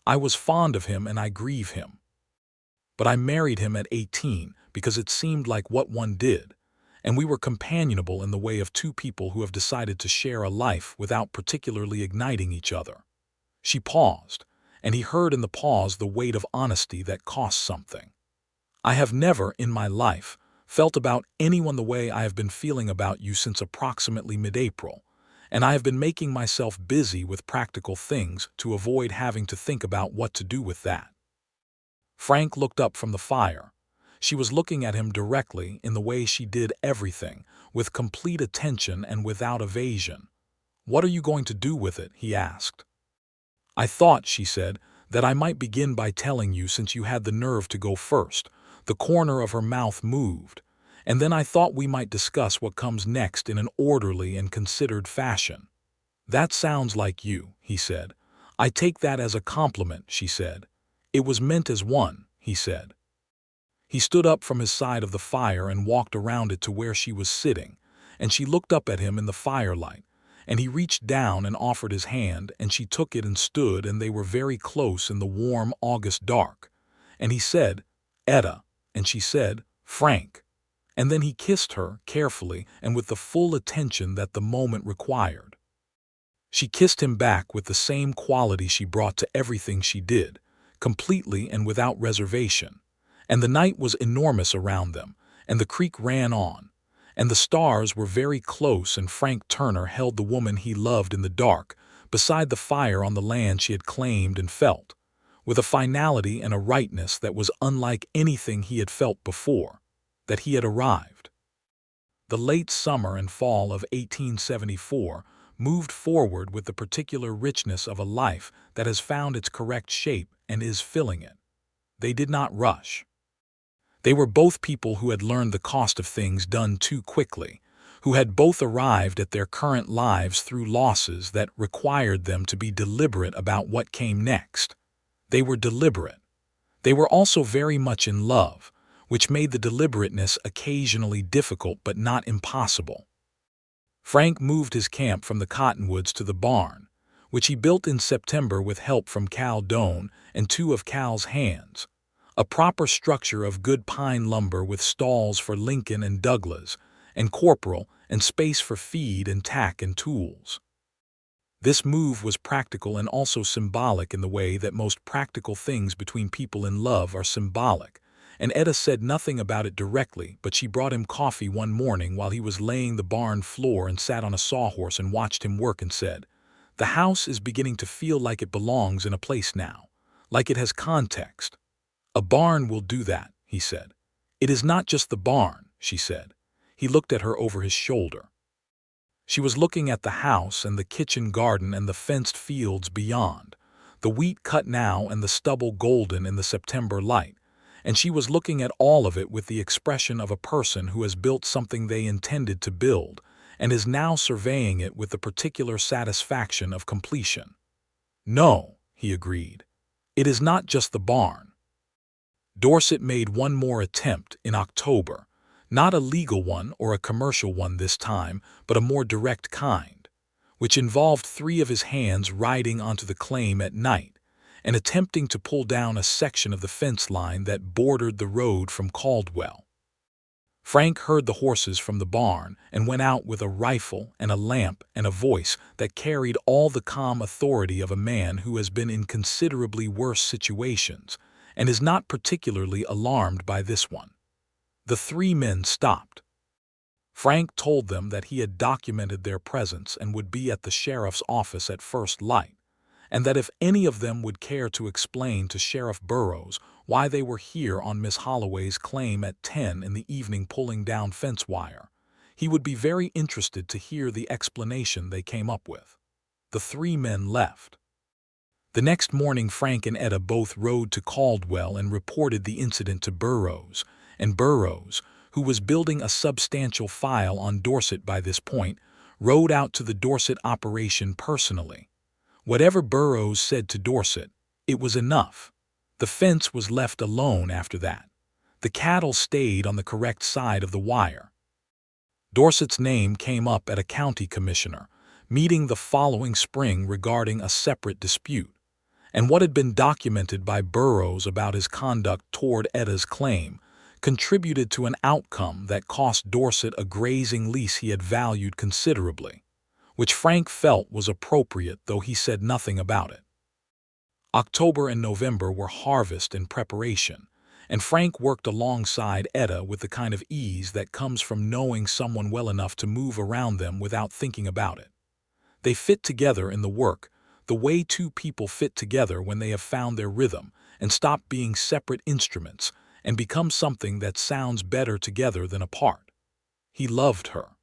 "I was fond of him and I grieve him. But I married him at 18 because it seemed like what one did, and we were companionable in the way of two people who have decided to share a life without particularly igniting each other." She paused, and he heard in the pause the weight of honesty that costs something. "I have never, in my life, felt about anyone the way I have been feeling about you since approximately mid-April, and I have been making myself busy with practical things to avoid having to think about what to do with that." Frank looked up from the fire. She was looking at him directly in the way she did everything, with complete attention and without evasion. "What are you going to do with it?" he asked. "I thought," she said, "that I might begin by telling you since you had the nerve to go first." The corner of her mouth moved. "And then I thought we might discuss what comes next in an orderly and considered fashion." "That sounds like you," he said. "I take that as a compliment," she said. "It was meant as one," he said. He stood up from his side of the fire and walked around it to where she was sitting, and she looked up at him in the firelight, and he reached down and offered his hand, and she took it and stood, and they were very close in the warm August dark. And he said, "Etta," and she said, "Frank." And then he kissed her, carefully and with the full attention that the moment required. She kissed him back with the same quality she brought to everything she did, completely and without reservation. And the night was enormous around them, and the creek ran on, and the stars were very close, and Frank Turner held the woman he loved in the dark, beside the fire on the land she had claimed and felt, with a finality and a rightness that was unlike anything he had felt before, that he had arrived. The late summer and fall of 1874 moved forward with the particular richness of a life that has found its correct shape and is filling it. They did not rush. They were both people who had learned the cost of things done too quickly, who had both arrived at their current lives through losses that required them to be deliberate about what came next. They were deliberate. They were also very much in love, which made the deliberateness occasionally difficult but not impossible. Frank moved his camp from the cottonwoods to the barn, which he built in September with help from Cal Doan and two of Cal's hands, a proper structure of good pine lumber with stalls for Lincoln and Douglas, and Corporal, and space for feed and tack and tools. This move was practical and also symbolic in the way that most practical things between people in love are symbolic, and Etta said nothing about it directly, but she brought him coffee one morning while he was laying the barn floor and sat on a sawhorse and watched him work and said, "The house is beginning to feel like it belongs in a place now, like it has context. A barn will do that," he said. "It is not just the barn," she said. He looked at her over his shoulder. She was looking at the house and the kitchen garden and the fenced fields beyond, the wheat cut now and the stubble golden in the September light, and she was looking at all of it with the expression of a person who has built something they intended to build, and is now surveying it with the particular satisfaction of completion. "No," he agreed. "It is not just the barn." Dorset made one more attempt in October, not a legal one or a commercial one this time, but a more direct kind, which involved 3 of his hands riding onto the claim at night and attempting to pull down a section of the fence line that bordered the road from Caldwell. Frank heard the horses from the barn and went out with a rifle and a lamp and a voice that carried all the calm authority of a man who has been in considerably worse situations and is not particularly alarmed by this one. The 3 men stopped. Frank told them that he had documented their presence and would be at the sheriff's office at first light, and that if any of them would care to explain to Sheriff Burrows why they were here on Miss Holloway's claim at 10 in the evening pulling down fence wire, he would be very interested to hear the explanation they came up with. The 3 men left. The next morning Frank and Etta both rode to Caldwell and reported the incident to Burrows, and Burrows, who was building a substantial file on Dorset by this point, rode out to the Dorset operation personally. Whatever Burrows said to Dorset, it was enough. The fence was left alone after that. The cattle stayed on the correct side of the wire. Dorset's name came up at a county commissioner meeting the following spring regarding a separate dispute, and what had been documented by Burrows about his conduct toward Etta's claim contributed to an outcome that cost Dorset a grazing lease he had valued considerably, which Frank felt was appropriate, though he said nothing about it. October and November were harvest and preparation, and Frank worked alongside Etta with the kind of ease that comes from knowing someone well enough to move around them without thinking about it. They fit together in the work, the way 2 people fit together when they have found their rhythm and stop being separate instruments and become something that sounds better together than apart. He loved her.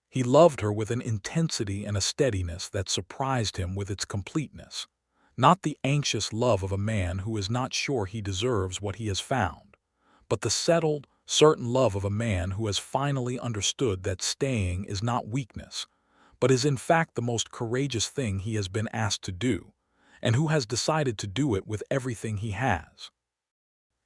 He loved her with an intensity and a steadiness that surprised him with its completeness. Not the anxious love of a man who is not sure he deserves what he has found, but the settled, certain love of a man who has finally understood that staying is not weakness, but is in fact the most courageous thing he has been asked to do, and who has decided to do it with everything he has.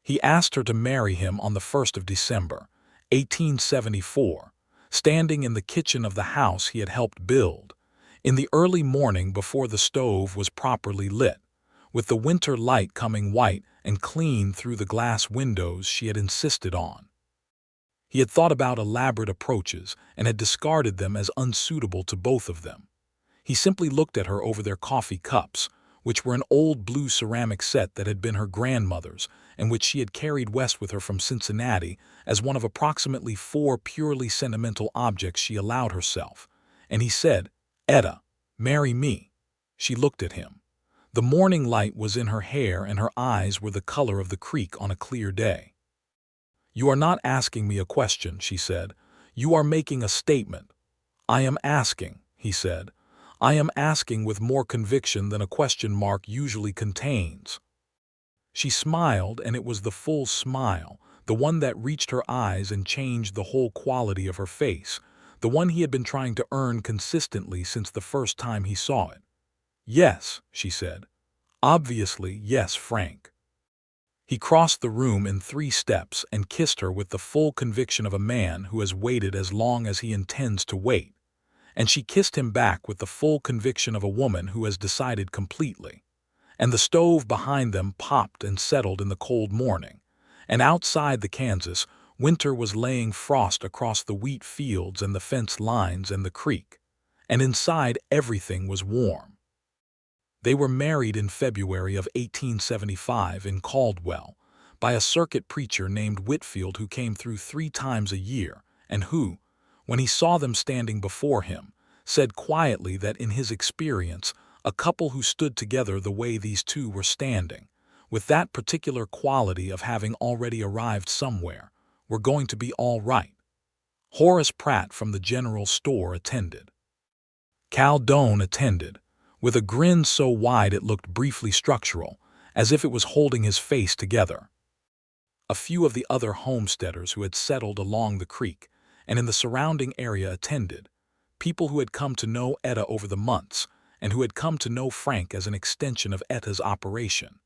He asked her to marry him on the 1st of December, 1874, standing in the kitchen of the house he had helped build, in the early morning before the stove was properly lit, with the winter light coming white and clean through the glass windows she had insisted on. He had thought about elaborate approaches and had discarded them as unsuitable to both of them. He simply looked at her over their coffee cups, which were an old blue ceramic set that had been her grandmother's and which she had carried west with her from Cincinnati as one of approximately 4 purely sentimental objects she allowed herself, and he said, "Etta, marry me." She looked at him. The morning light was in her hair and her eyes were the color of the creek on a clear day. "You are not asking me a question," she said. "You are making a statement." "I am asking," he said. "I am asking with more conviction than a question mark usually contains." She smiled, and it was the full smile, the one that reached her eyes and changed the whole quality of her face, the one he had been trying to earn consistently since the first time he saw it. "Yes," she said. "Obviously, yes, Frank." He crossed the room in 3 steps and kissed her with the full conviction of a man who has waited as long as he intends to wait, and she kissed him back with the full conviction of a woman who has decided completely. And the stove behind them popped and settled in the cold morning, and outside the Kansas, winter was laying frost across the wheat fields and the fence lines and the creek, and inside everything was warm. They were married in February of 1875 in Caldwell by a circuit preacher named Whitfield who came through 3 times a year and who, when he saw them standing before him, said quietly that in his experience, a couple who stood together the way these 2 were standing, with that particular quality of having already arrived somewhere, were going to be all right. Horace Pratt from the general store attended. Caldwell attended, with a grin so wide it looked briefly structural, as if it was holding his face together. A few of the other homesteaders who had settled along the creek and in the surrounding area attended, people who had come to know Etta over the months, and who had come to know Frank as an extension of Etta's operation,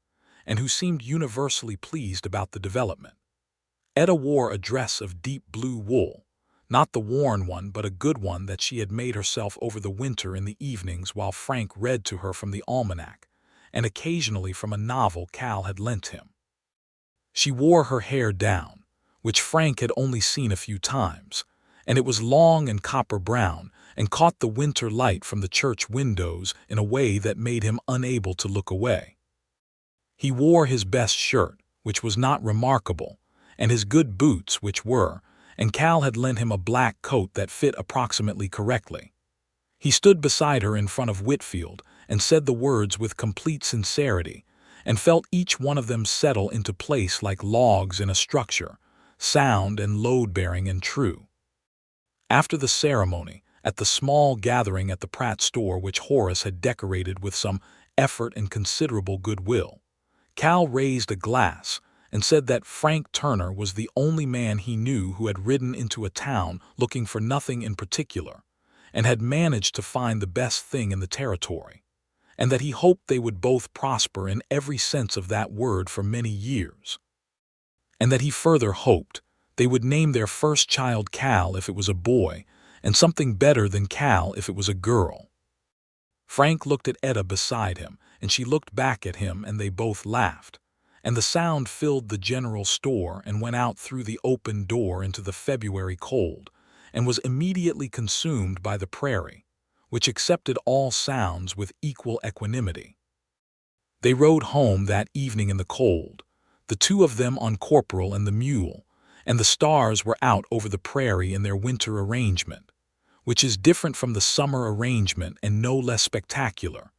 and who seemed universally pleased about the development. Etta wore a dress of deep blue wool, not the worn one but a good one that she had made herself over the winter in the evenings while Frank read to her from the almanac, and occasionally from a novel Cal had lent him. She wore her hair down, which Frank had only seen a few times, and it was long and copper brown and caught the winter light from the church windows in a way that made him unable to look away. He wore his best shirt, which was not remarkable, and his good boots, which were, and Cal had lent him a black coat that fit approximately correctly. He stood beside her in front of Whitfield and said the words with complete sincerity, and felt each one of them settle into place like logs in a structure, sound and load-bearing and true. After the ceremony, at the small gathering at the Pratt store which Horace had decorated with some effort and considerable goodwill, Cal raised a glass and said that Frank Turner was the only man he knew who had ridden into a town looking for nothing in particular, and had managed to find the best thing in the territory, and that he hoped they would both prosper in every sense of that word for many years, and that he further hoped they would name their first child Cal if it was a boy, and something better than Cal if it was a girl. Frank looked at Etta beside him, and she looked back at him, and they both laughed, and the sound filled the general store and went out through the open door into the February cold, and was immediately consumed by the prairie, which accepted all sounds with equal equanimity. They rode home that evening in the cold, the two of them on Corporal and the mule, and the stars were out over the prairie in their winter arrangement, which is different from the summer arrangement and no less spectacular,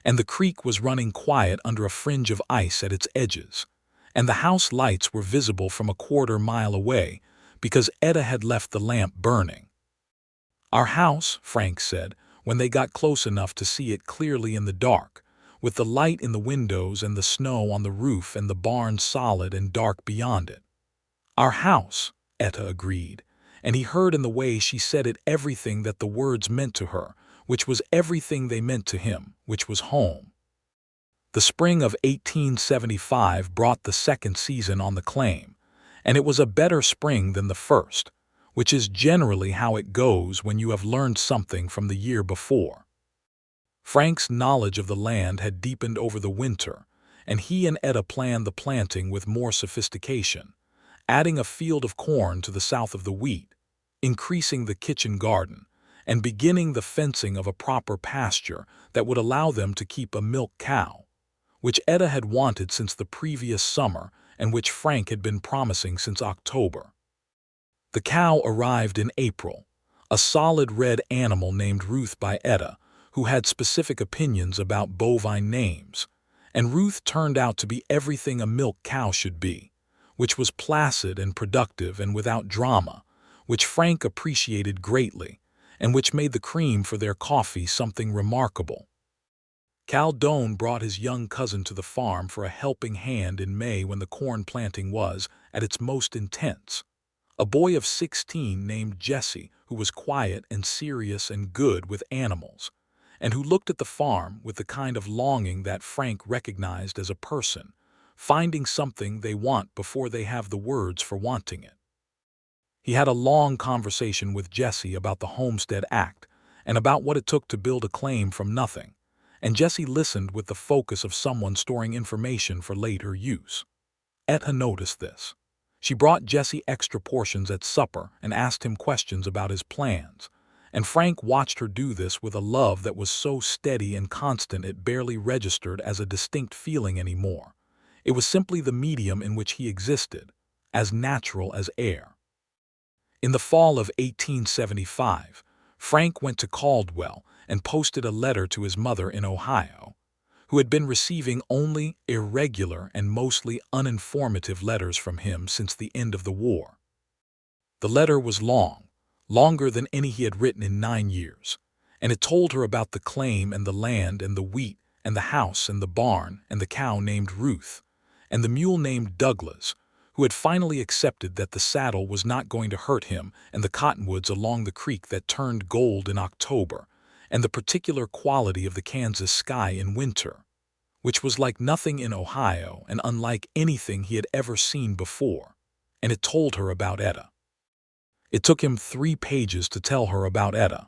and the creek was running quiet under a fringe of ice at its edges, and the house lights were visible from a quarter-mile away because Etta had left the lamp burning. "Our house," Frank said, when they got close enough to see it clearly in the dark, with the light in the windows and the snow on the roof and the barn solid and dark beyond it. "Our house," Etta agreed, and he heard in the way she said it everything that the words meant to her, which was everything they meant to him, which was home. The spring of 1875 brought the second season on the claim, and it was a better spring than the first, which is generally how it goes when you have learned something from the year before. Frank's knowledge of the land had deepened over the winter, and he and Etta planned the planting with more sophistication, adding a field of corn to the south of the wheat, increasing the kitchen garden, and beginning the fencing of a proper pasture that would allow them to keep a milk cow, which Etta had wanted since the previous summer and which Frank had been promising since October. The cow arrived in April, a solid red animal named Ruth by Etta, who had specific opinions about bovine names, and Ruth turned out to be everything a milk cow should be, which was placid and productive and without drama, which Frank appreciated greatly, and which made the cream for their coffee something remarkable. Caldwell brought his young cousin to the farm for a helping hand in May when the corn planting was at its most intense. A boy of 16 named Jesse, who was quiet and serious and good with animals, and who looked at the farm with the kind of longing that Frank recognized as a person, finding something they want before they have the words for wanting it. He had a long conversation with Jesse about the Homestead Act and about what it took to build a claim from nothing, and Jesse listened with the focus of someone storing information for later use. Etta noticed this. She brought Jesse extra portions at supper and asked him questions about his plans, and Frank watched her do this with a love that was so steady and constant it barely registered as a distinct feeling anymore. It was simply the medium in which he existed, as natural as air. In the fall of 1875, Frank went to Caldwell and posted a letter to his mother in Ohio, who had been receiving only irregular and mostly uninformative letters from him since the end of the war. The letter was long, longer than any he had written in 9 years, and it told her about the claim and the land and the wheat and the house and the barn and the cow named Ruth and the mule named Douglas, who had finally accepted that the saddle was not going to hurt him, and the cottonwoods along the creek that turned gold in October, and the particular quality of the Kansas sky in winter, which was like nothing in Ohio and unlike anything he had ever seen before, and it told her about Etta. It took him 3 pages to tell her about Etta.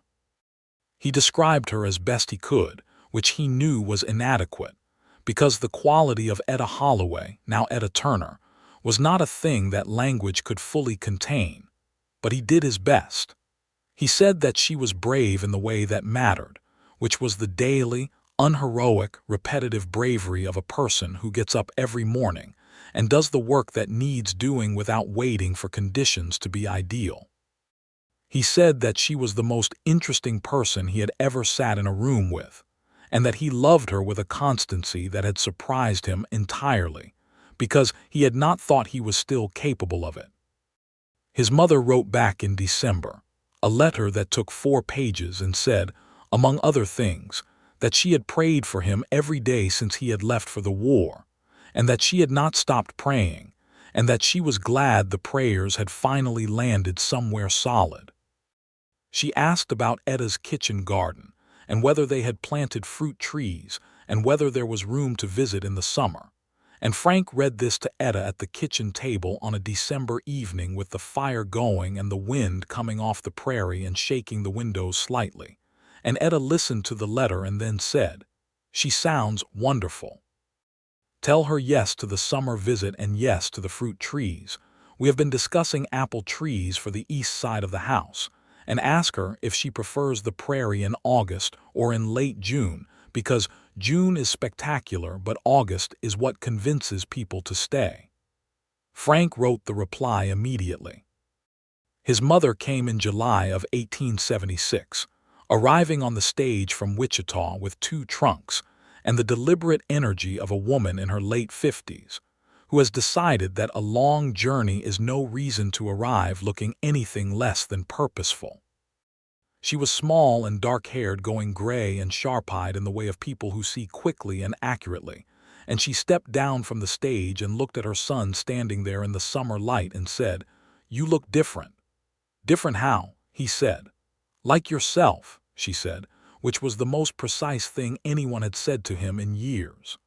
He described her as best he could, which he knew was inadequate, because the quality of Etta Holloway, now Etta Turner, was not a thing that language could fully contain, but he did his best. He said that she was brave in the way that mattered, which was the daily, unheroic, repetitive bravery of a person who gets up every morning and does the work that needs doing without waiting for conditions to be ideal. He said that she was the most interesting person he had ever sat in a room with, and that he loved her with a constancy that had surprised him entirely, because he had not thought he was still capable of it. His mother wrote back in December, a letter that took 4 pages, and said, among other things, that she had prayed for him every day since he had left for the war, and that she had not stopped praying, and that she was glad the prayers had finally landed somewhere solid. She asked about Etta's kitchen garden, and whether they had planted fruit trees, and whether there was room to visit in the summer. And Frank read this to Etta at the kitchen table on a December evening with the fire going and the wind coming off the prairie and shaking the windows slightly. And Etta listened to the letter and then said, "She sounds wonderful. Tell her yes to the summer visit and yes to the fruit trees. We have been discussing apple trees for the east side of the house, and ask her if she prefers the prairie in August or in late June, because June is spectacular, but August is what convinces people to stay." Frank wrote the reply immediately. His mother came in July of 1876, arriving on the stage from Wichita with 2 trunks and the deliberate energy of a woman in her late 50s, who has decided that a long journey is no reason to arrive looking anything less than purposeful. She was small and dark-haired, going gray and sharp-eyed in the way of people who see quickly and accurately, and she stepped down from the stage and looked at her son standing there in the summer light and said, "You look different." "Different how?" he said. "Like yourself," she said, which was the most precise thing anyone had said to him in years.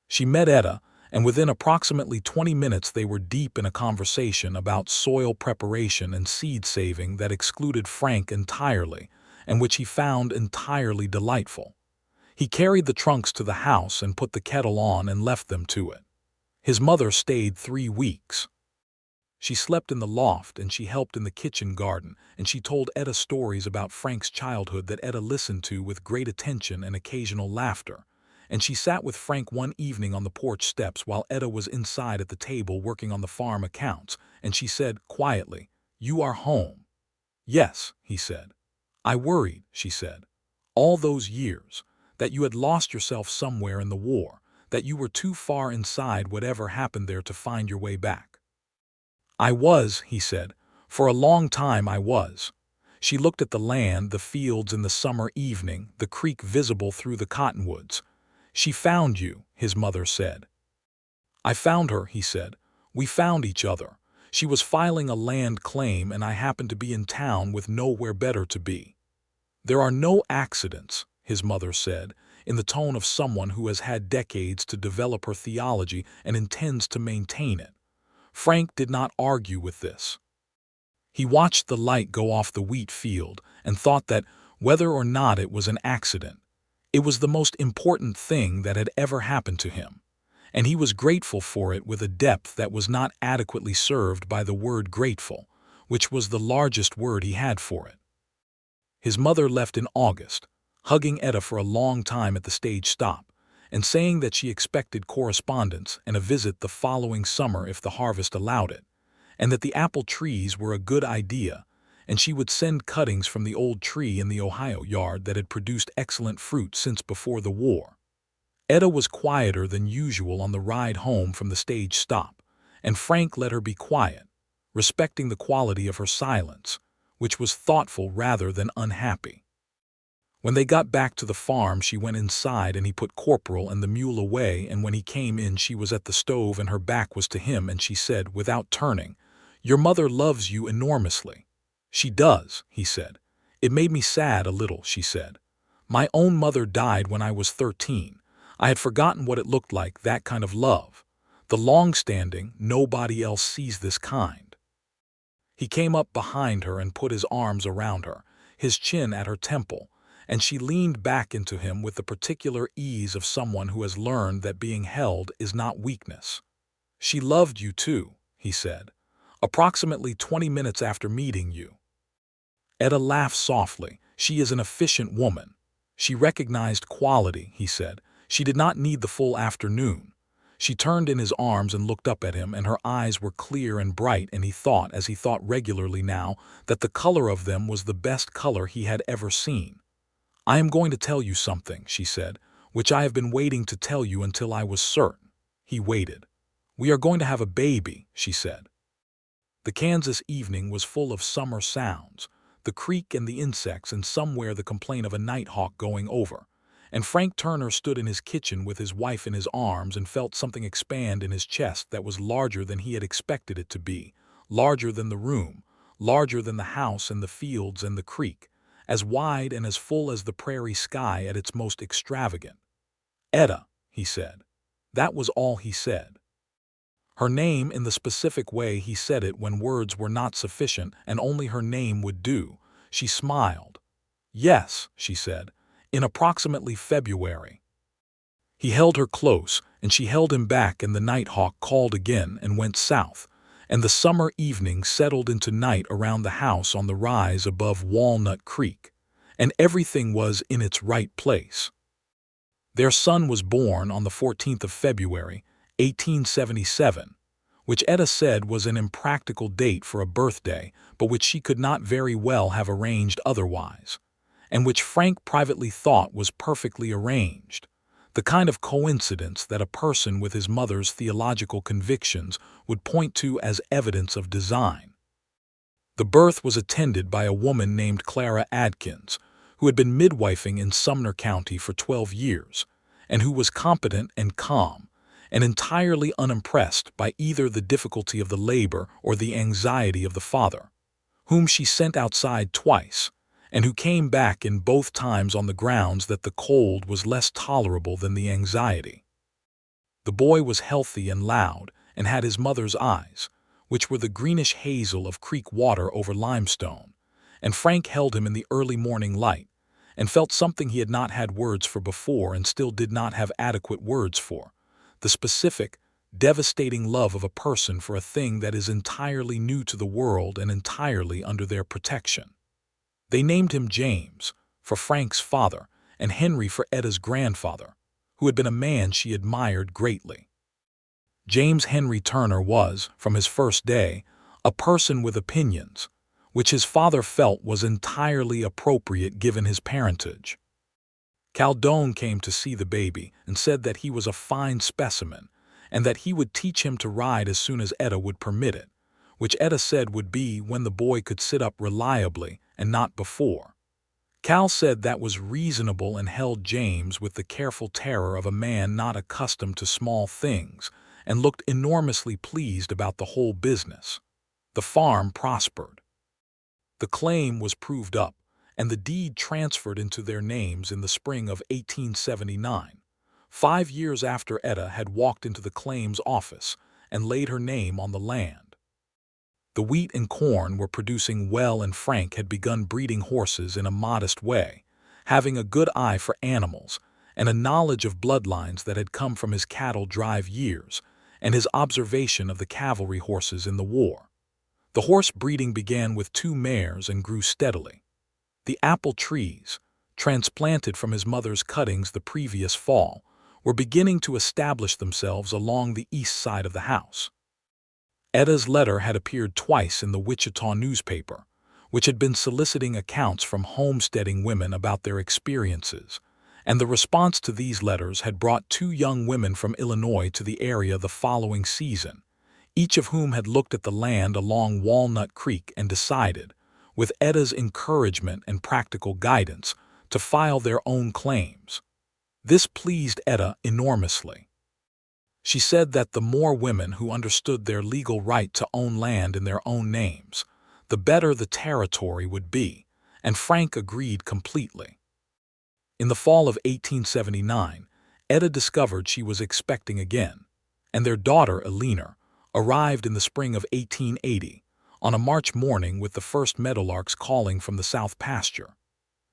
She met Etta, and within approximately 20 minutes they were deep in a conversation about soil preparation and seed saving that excluded Frank entirely, and which he found entirely delightful. He carried the trunks to the house and put the kettle on and left them to it. His mother stayed 3 weeks. She slept in the loft and she helped in the kitchen garden, and she told Etta stories about Frank's childhood that Etta listened to with great attention and occasional laughter. And she sat with Frank one evening on the porch steps while Etta was inside at the table working on the farm accounts, and she said quietly, "You are home." "Yes," he said. "I worried," she said, "all those years, that you had lost yourself somewhere in the war, that you were too far inside whatever happened there to find your way back." "I was," he said. "For a long time I was." She looked at the land, the fields in the summer evening, the creek visible through the cottonwoods. "She found you," his mother said. "I found her," he said. "We found each other. She was filing a land claim and I happened to be in town with nowhere better to be." "There are no accidents," his mother said, in the tone of someone who has had decades to develop her theology and intends to maintain it. Frank did not argue with this. He watched the light go off the wheat field and thought that, whether or not it was an accident, it was the most important thing that had ever happened to him, and he was grateful for it with a depth that was not adequately served by the word grateful, which was the largest word he had for it. His mother left in August, hugging Etta for a long time at the stage stop, and saying that she expected correspondence and a visit the following summer if the harvest allowed it, and that the apple trees were a good idea, and she would send cuttings from the old tree in the Ohio yard that had produced excellent fruit since before the war. Etta was quieter than usual on the ride home from the stage stop, and Frank let her be quiet, respecting the quality of her silence, which was thoughtful rather than unhappy. When they got back to the farm, she went inside and he put Corporal and the mule away, and when he came in she was at the stove and her back was to him, and she said, without turning, "Your mother loves you enormously." "She does," he said. "It made me sad a little," she said. "My own mother died when I was 13. I had forgotten what it looked like, that kind of love. The long-standing, nobody else sees this kind." He came up behind her and put his arms around her, his chin at her temple, and she leaned back into him with the particular ease of someone who has learned that being held is not weakness. "She loved you too," he said, "approximately 20 minutes after meeting you." Etta laughed softly. "She is an efficient woman. She recognized quality," he said. "She did not need the full afternoon." She turned in his arms and looked up at him, and her eyes were clear and bright, and he thought, as he thought regularly now, that the color of them was the best color he had ever seen. "I am going to tell you something," she said, "which I have been waiting to tell you until I was certain." He waited. "We are going to have a baby," she said. The Kansas evening was full of summer sounds, the creek and the insects, and somewhere the complaint of a nighthawk going over. And Frank Turner stood in his kitchen with his wife in his arms and felt something expand in his chest that was larger than he had expected it to be, larger than the room, larger than the house and the fields and the creek, as wide and as full as the prairie sky at its most extravagant. "Etta," he said. That was all he said. Her name, in the specific way he said it when words were not sufficient and only her name would do. She smiled. "Yes," she said, "in approximately February." He held her close, and she held him back, and the nighthawk called again and went south, and the summer evening settled into night around the house on the rise above Walnut Creek, and everything was in its right place. Their son was born on the 14th of February, 1877, which Etta said was an impractical date for a birthday, but which she could not very well have arranged otherwise, and which Frank privately thought was perfectly arranged, the kind of coincidence that a person with his mother's theological convictions would point to as evidence of design. The birth was attended by a woman named Clara Adkins, who had been midwifing in Sumner County for 12 years, and who was competent and calm, and entirely unimpressed by either the difficulty of the labor or the anxiety of the father, whom she sent outside twice, and who came back in both times on the grounds that the cold was less tolerable than the anxiety. The boy was healthy and loud, and had his mother's eyes, which were the greenish hazel of creek water over limestone, and Frank held him in the early morning light, and felt something he had not had words for before and still did not have adequate words for, the specific, devastating love of a person for a thing that is entirely new to the world and entirely under their protection. They named him James, for Frank's father, and Henry for Etta's grandfather, who had been a man she admired greatly. James Henry Turner was, from his first day, a person with opinions, which his father felt was entirely appropriate given his parentage. Caldwell came to see the baby and said that he was a fine specimen, and that he would teach him to ride as soon as Etta would permit it, which Etta said would be when the boy could sit up reliably and not before. Cal said that was reasonable and held James with the careful terror of a man not accustomed to small things, and looked enormously pleased about the whole business. The farm prospered. The claim was proved up, and the deed transferred into their names in the spring of 1879, 5 years after Etta had walked into the claims office and laid her name on the land. The wheat and corn were producing well, and Frank had begun breeding horses in a modest way, having a good eye for animals and a knowledge of bloodlines that had come from his cattle drive years and his observation of the cavalry horses in the war. The horse breeding began with 2 mares and grew steadily. The apple trees, transplanted from his mother's cuttings the previous fall, were beginning to establish themselves along the east side of the house. Etta's letter had appeared twice in the Wichita newspaper, which had been soliciting accounts from homesteading women about their experiences, and the response to these letters had brought 2 young women from Illinois to the area the following season, each of whom had looked at the land along Walnut Creek and decided, with Etta's encouragement and practical guidance, to file their own claims. This pleased Etta enormously. She said that the more women who understood their legal right to own land in their own names, the better the territory would be, and Frank agreed completely. In the fall of 1879, Etta discovered she was expecting again, and their daughter, Eleanor, arrived in the spring of 1880, on a March morning with the first meadowlarks calling from the south pasture.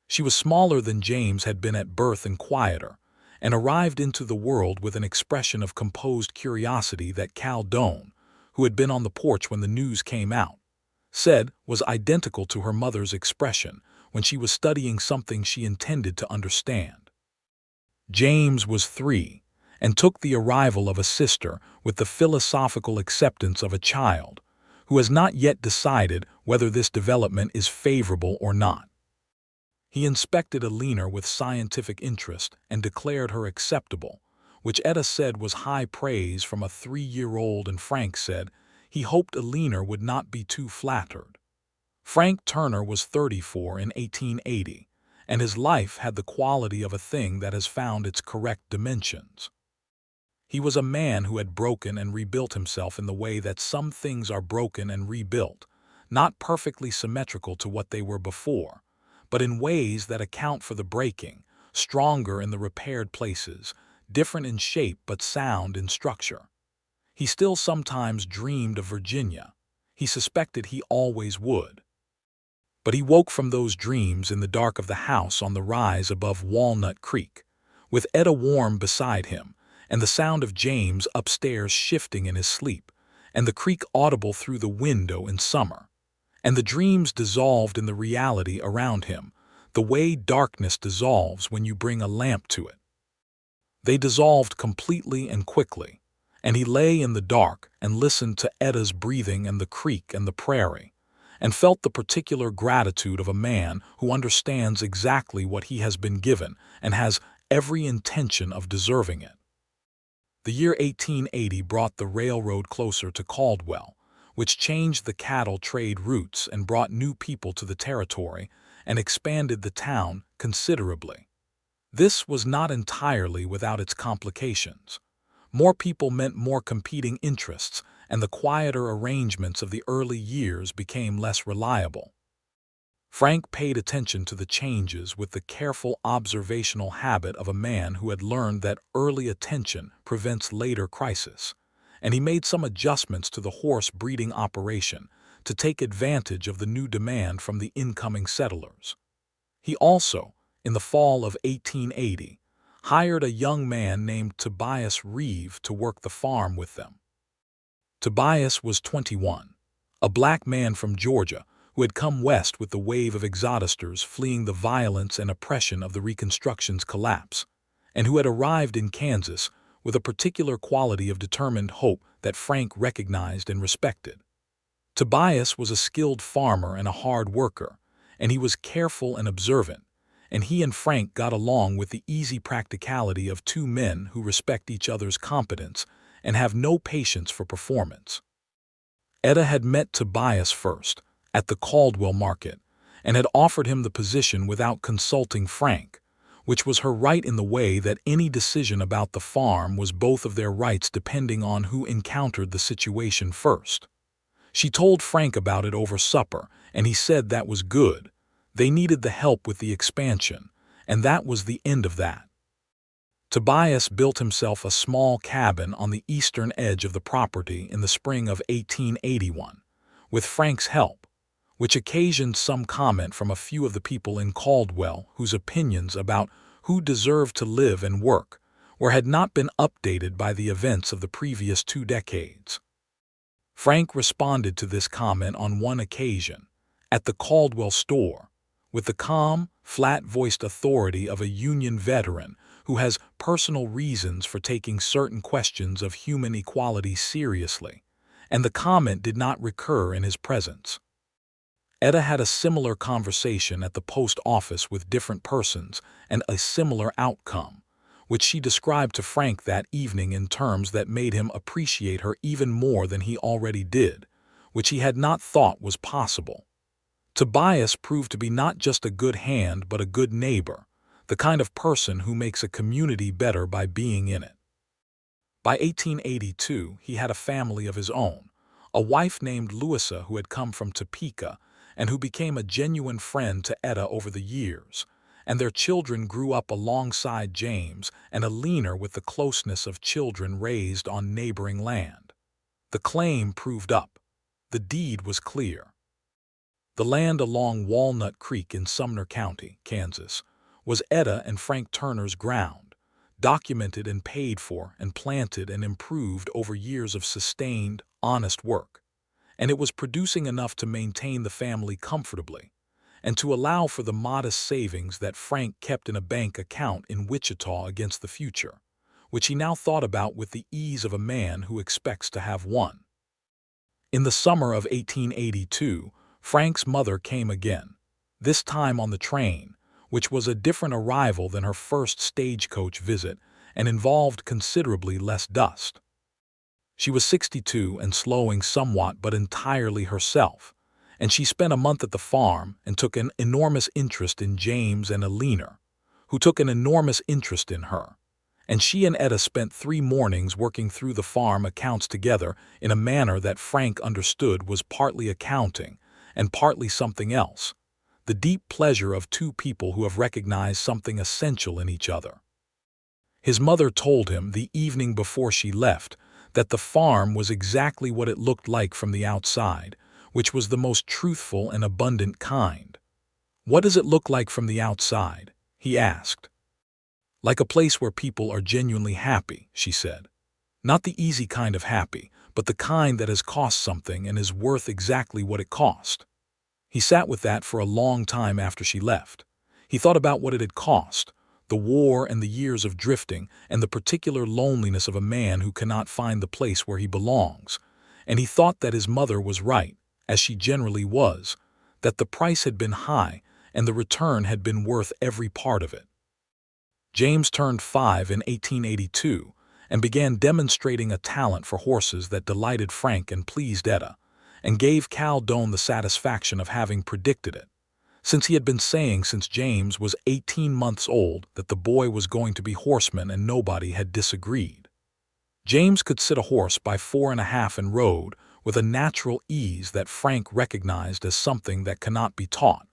She was smaller than James had been at birth and quieter, and arrived into the world with an expression of composed curiosity that Caldwell, who had been on the porch when the news came out, said was identical to her mother's expression when she was studying something she intended to understand. James was 3, and took the arrival of a sister with the philosophical acceptance of a child, who has not yet decided whether this development is favorable or not. He inspected Eleanor with scientific interest and declared her acceptable, which Etta said was high praise from a 3-year-old, and Frank said he hoped Eleanor would not be too flattered. Frank Turner was 34 in 1880, and his life had the quality of a thing that has found its correct dimensions. He was a man who had broken and rebuilt himself in the way that some things are broken and rebuilt, not perfectly symmetrical to what they were before, but in ways that account for the breaking, stronger in the repaired places, different in shape but sound in structure. He still sometimes dreamed of Virginia. He suspected he always would. But he woke from those dreams in the dark of the house on the rise above Walnut Creek, with Etta warm beside him, and the sound of James upstairs shifting in his sleep, and the creek audible through the window in summer. And the dreams dissolved in the reality around him, the way darkness dissolves when you bring a lamp to it. They dissolved completely and quickly, and he lay in the dark and listened to Etta's breathing and the creek and the prairie, and felt the particular gratitude of a man who understands exactly what he has been given and has every intention of deserving it. The year 1880 brought the railroad closer to Caldwell, which changed the cattle trade routes and brought new people to the territory and expanded the town considerably. This was not entirely without its complications. More people meant more competing interests, and the quieter arrangements of the early years became less reliable. Frank paid attention to the changes with the careful observational habit of a man who had learned that early attention prevents later crisis, and he made some adjustments to the horse breeding operation to take advantage of the new demand from the incoming settlers. He also, in the fall of 1880, hired a young man named Tobias Reeve to work the farm with them. Tobias was 21, a black man from Georgia who had come west with the wave of exodusters fleeing the violence and oppression of the Reconstruction's collapse, and who had arrived in Kansas with a particular quality of determined hope that Frank recognized and respected. Tobias was a skilled farmer and a hard worker, and he was careful and observant, and he and Frank got along with the easy practicality of two men who respect each other's competence and have no patience for performance. Etta had met Tobias first, at the Caldwell market, and had offered him the position without consulting Frank, which was her right in the way that any decision about the farm was both of their rights depending on who encountered the situation first. She told Frank about it over supper, and he said that was good. They needed the help with the expansion, and that was the end of that. Tobias built himself a small cabin on the eastern edge of the property in the spring of 1881, with Frank's help, which occasioned some comment from a few of the people in Caldwell whose opinions about who deserved to live and work or had not been updated by the events of the previous 2 decades. Frank responded to this comment on one occasion, at the Caldwell store, with the calm, flat-voiced authority of a Union veteran who has personal reasons for taking certain questions of human equality seriously, and the comment did not recur in his presence. Etta had a similar conversation at the post office with different persons and a similar outcome, which she described to Frank that evening in terms that made him appreciate her even more than he already did, which he had not thought was possible. Tobias proved to be not just a good hand but a good neighbor, the kind of person who makes a community better by being in it. By 1882, he had a family of his own, a wife named Louisa who had come from Topeka and who became a genuine friend to Etta over the years, and their children grew up alongside James and Alina with the closeness of children raised on neighboring land. The claim proved up. The deed was clear. The land along Walnut Creek in Sumner County, Kansas, was Etta and Frank Turner's ground, documented and paid for and planted and improved over years of sustained, honest work, and it was producing enough to maintain the family comfortably and to allow for the modest savings that Frank kept in a bank account in Wichita against the future, which he now thought about with the ease of a man who expects to have one. In the summer of 1882, Frank's mother came again, this time on the train, which was a different arrival than her first stagecoach visit and involved considerably less dust. She was 62 and slowing somewhat but entirely herself, and she spent a month at the farm and took an enormous interest in James and Alina, who took an enormous interest in her. And she and Etta spent 3 mornings working through the farm accounts together in a manner that Frank understood was partly accounting and partly something else, the deep pleasure of 2 people who have recognized something essential in each other. His mother told him the evening before she left that the farm was exactly what it looked like from the outside, which was the most truthful and abundant kind. "What does it look like from the outside?" he asked. "Like a place where people are genuinely happy," she said. "Not the easy kind of happy, but the kind that has cost something and is worth exactly what it cost." He sat with that for a long time after she left. He thought about what it had cost, the war and the years of drifting and the particular loneliness of a man who cannot find the place where he belongs, and he thought that his mother was right, as she generally was, that the price had been high and the return had been worth every part of it. James turned 5 in 1882 and began demonstrating a talent for horses that delighted Frank and pleased Etta, and gave Caldwell the satisfaction of having predicted it, since he had been saying since James was 18 months old that the boy was going to be horseman and nobody had disagreed. James could sit a horse by 4.5 and rode with a natural ease that Frank recognized as something that cannot be taught,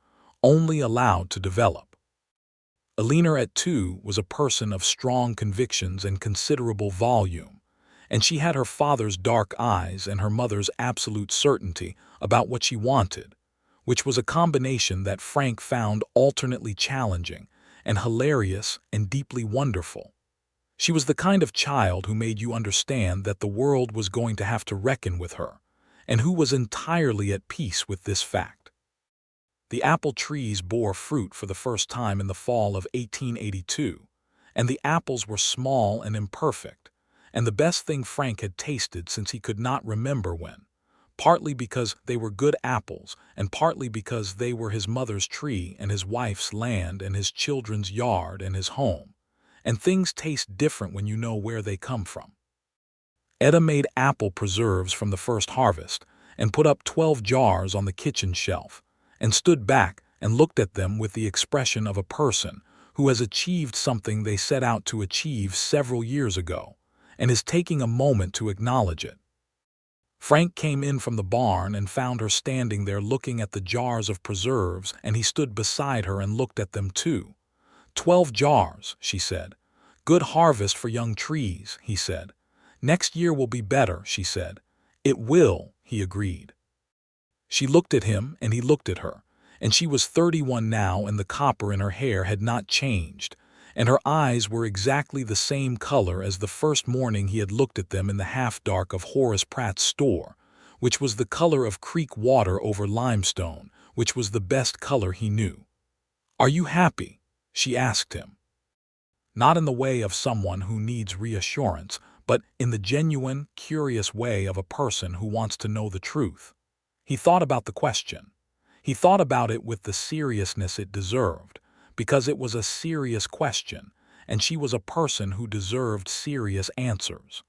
only allowed to develop. Alina at 2 was a person of strong convictions and considerable volume, and she had her father's dark eyes and her mother's absolute certainty about what she wanted, which was a combination that Frank found alternately challenging and hilarious and deeply wonderful. She was the kind of child who made you understand that the world was going to have to reckon with her, and who was entirely at peace with this fact. The apple trees bore fruit for the first time in the fall of 1882, and the apples were small and imperfect, and the best thing Frank had tasted since he could not remember when, partly because they were good apples and partly because they were his mother's tree and his wife's land and his children's yard and his home, and things taste different when you know where they come from. Etta made apple preserves from the first harvest and put up 12 jars on the kitchen shelf, and stood back and looked at them with the expression of a person who has achieved something they set out to achieve several years ago, and is taking a moment to acknowledge it. Frank came in from the barn and found her standing there looking at the jars of preserves, and he stood beside her and looked at them too. 12 jars, she said. Good harvest for young trees, he said. Next year will be better, she said. It will, he agreed. She looked at him and he looked at her, and she was 31 now and the copper in her hair had not changed, and her eyes were exactly the same color as the first morning he had looked at them in the half-dark of Horace Pratt's store, which was the color of creek water over limestone, which was the best color he knew. "Are you happy?" she asked him. Not in the way of someone who needs reassurance, but in the genuine, curious way of a person who wants to know the truth. He thought about the question. He thought about it with the seriousness it deserved, because it was a serious question, and she was a person who deserved serious answers.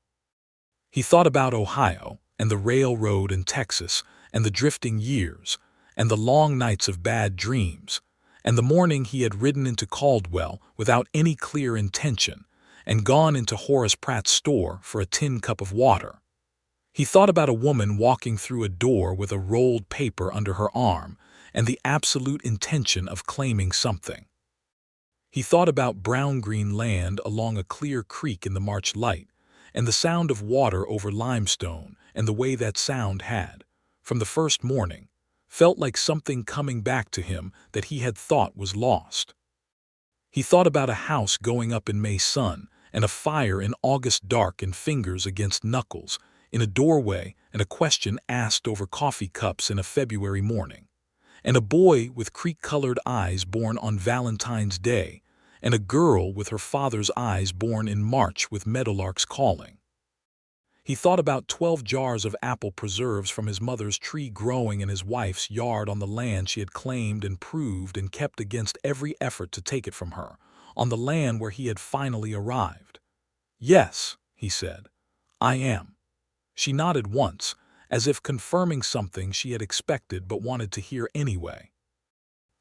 He thought about Ohio, and the railroad in Texas, and the drifting years, and the long nights of bad dreams, and the morning he had ridden into Caldwell without any clear intention and gone into Horace Pratt's store for a tin cup of water. He thought about a woman walking through a door with a rolled paper under her arm and the absolute intention of claiming something. He thought about brown-green land along a clear creek in the March light, and the sound of water over limestone, and the way that sound had, from the first morning, felt like something coming back to him that he had thought was lost. He thought about a house going up in May sun, and a fire in August dark and fingers against knuckles, in a doorway, and a question asked over coffee cups in a February morning, and a boy with creek-colored eyes born on Valentine's Day, and a girl with her father's eyes born in March with meadowlarks calling. He thought about 12 jars of apple preserves from his mother's tree growing in his wife's yard on the land she had claimed and proved and kept against every effort to take it from her, on the land where he had finally arrived. "Yes," he said, "I am." She nodded once, as if confirming something she had expected but wanted to hear anyway.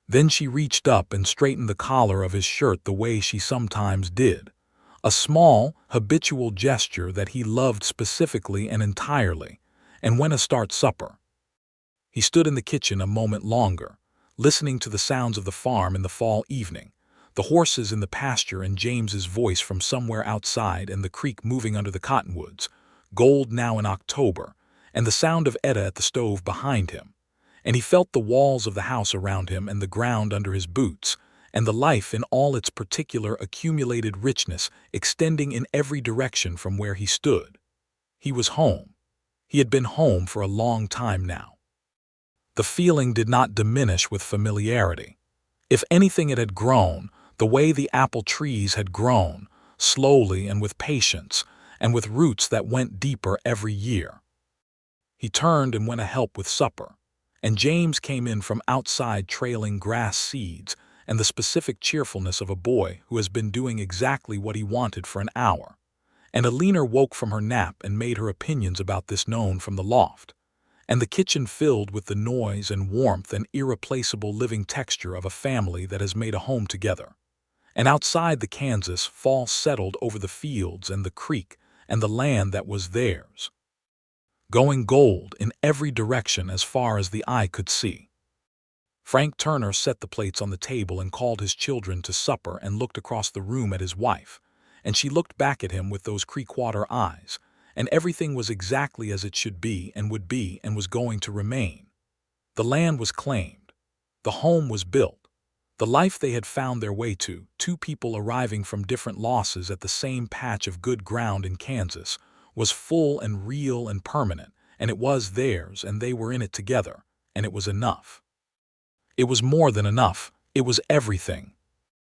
Then she reached up and straightened the collar of his shirt the way she sometimes did, a small, habitual gesture that he loved specifically and entirely, and went to start supper. He stood in the kitchen a moment longer, listening to the sounds of the farm in the fall evening, the horses in the pasture and James's voice from somewhere outside and the creek moving under the cottonwoods, gold now in October, and the sound of Etta at the stove behind him, and he felt the walls of the house around him and the ground under his boots, and the life in all its particular accumulated richness extending in every direction from where he stood. He was home. He had been home for a long time now. The feeling did not diminish with familiarity. If anything, it had grown, the way the apple trees had grown, slowly and with patience, and with roots that went deeper every year. He turned and went to help with supper, and James came in from outside trailing grass seeds and the specific cheerfulness of a boy who has been doing exactly what he wanted for an hour. And Alina woke from her nap and made her opinions about this known from the loft, and the kitchen filled with the noise and warmth and irreplaceable living texture of a family that has made a home together. And outside the Kansas, fall settled over the fields and the creek and the land that was theirs, going gold in every direction as far as the eye could see. Frank Turner set the plates on the table and called his children to supper and looked across the room at his wife, and she looked back at him with those creekwater eyes, and everything was exactly as it should be and would be and was going to remain. The land was claimed. The home was built. The life they had found their way to, two people arriving from different losses at the same patch of good ground in Kansas, was full and real and permanent, and it was theirs, and they were in it together, and it was enough. It was more than enough. It was everything.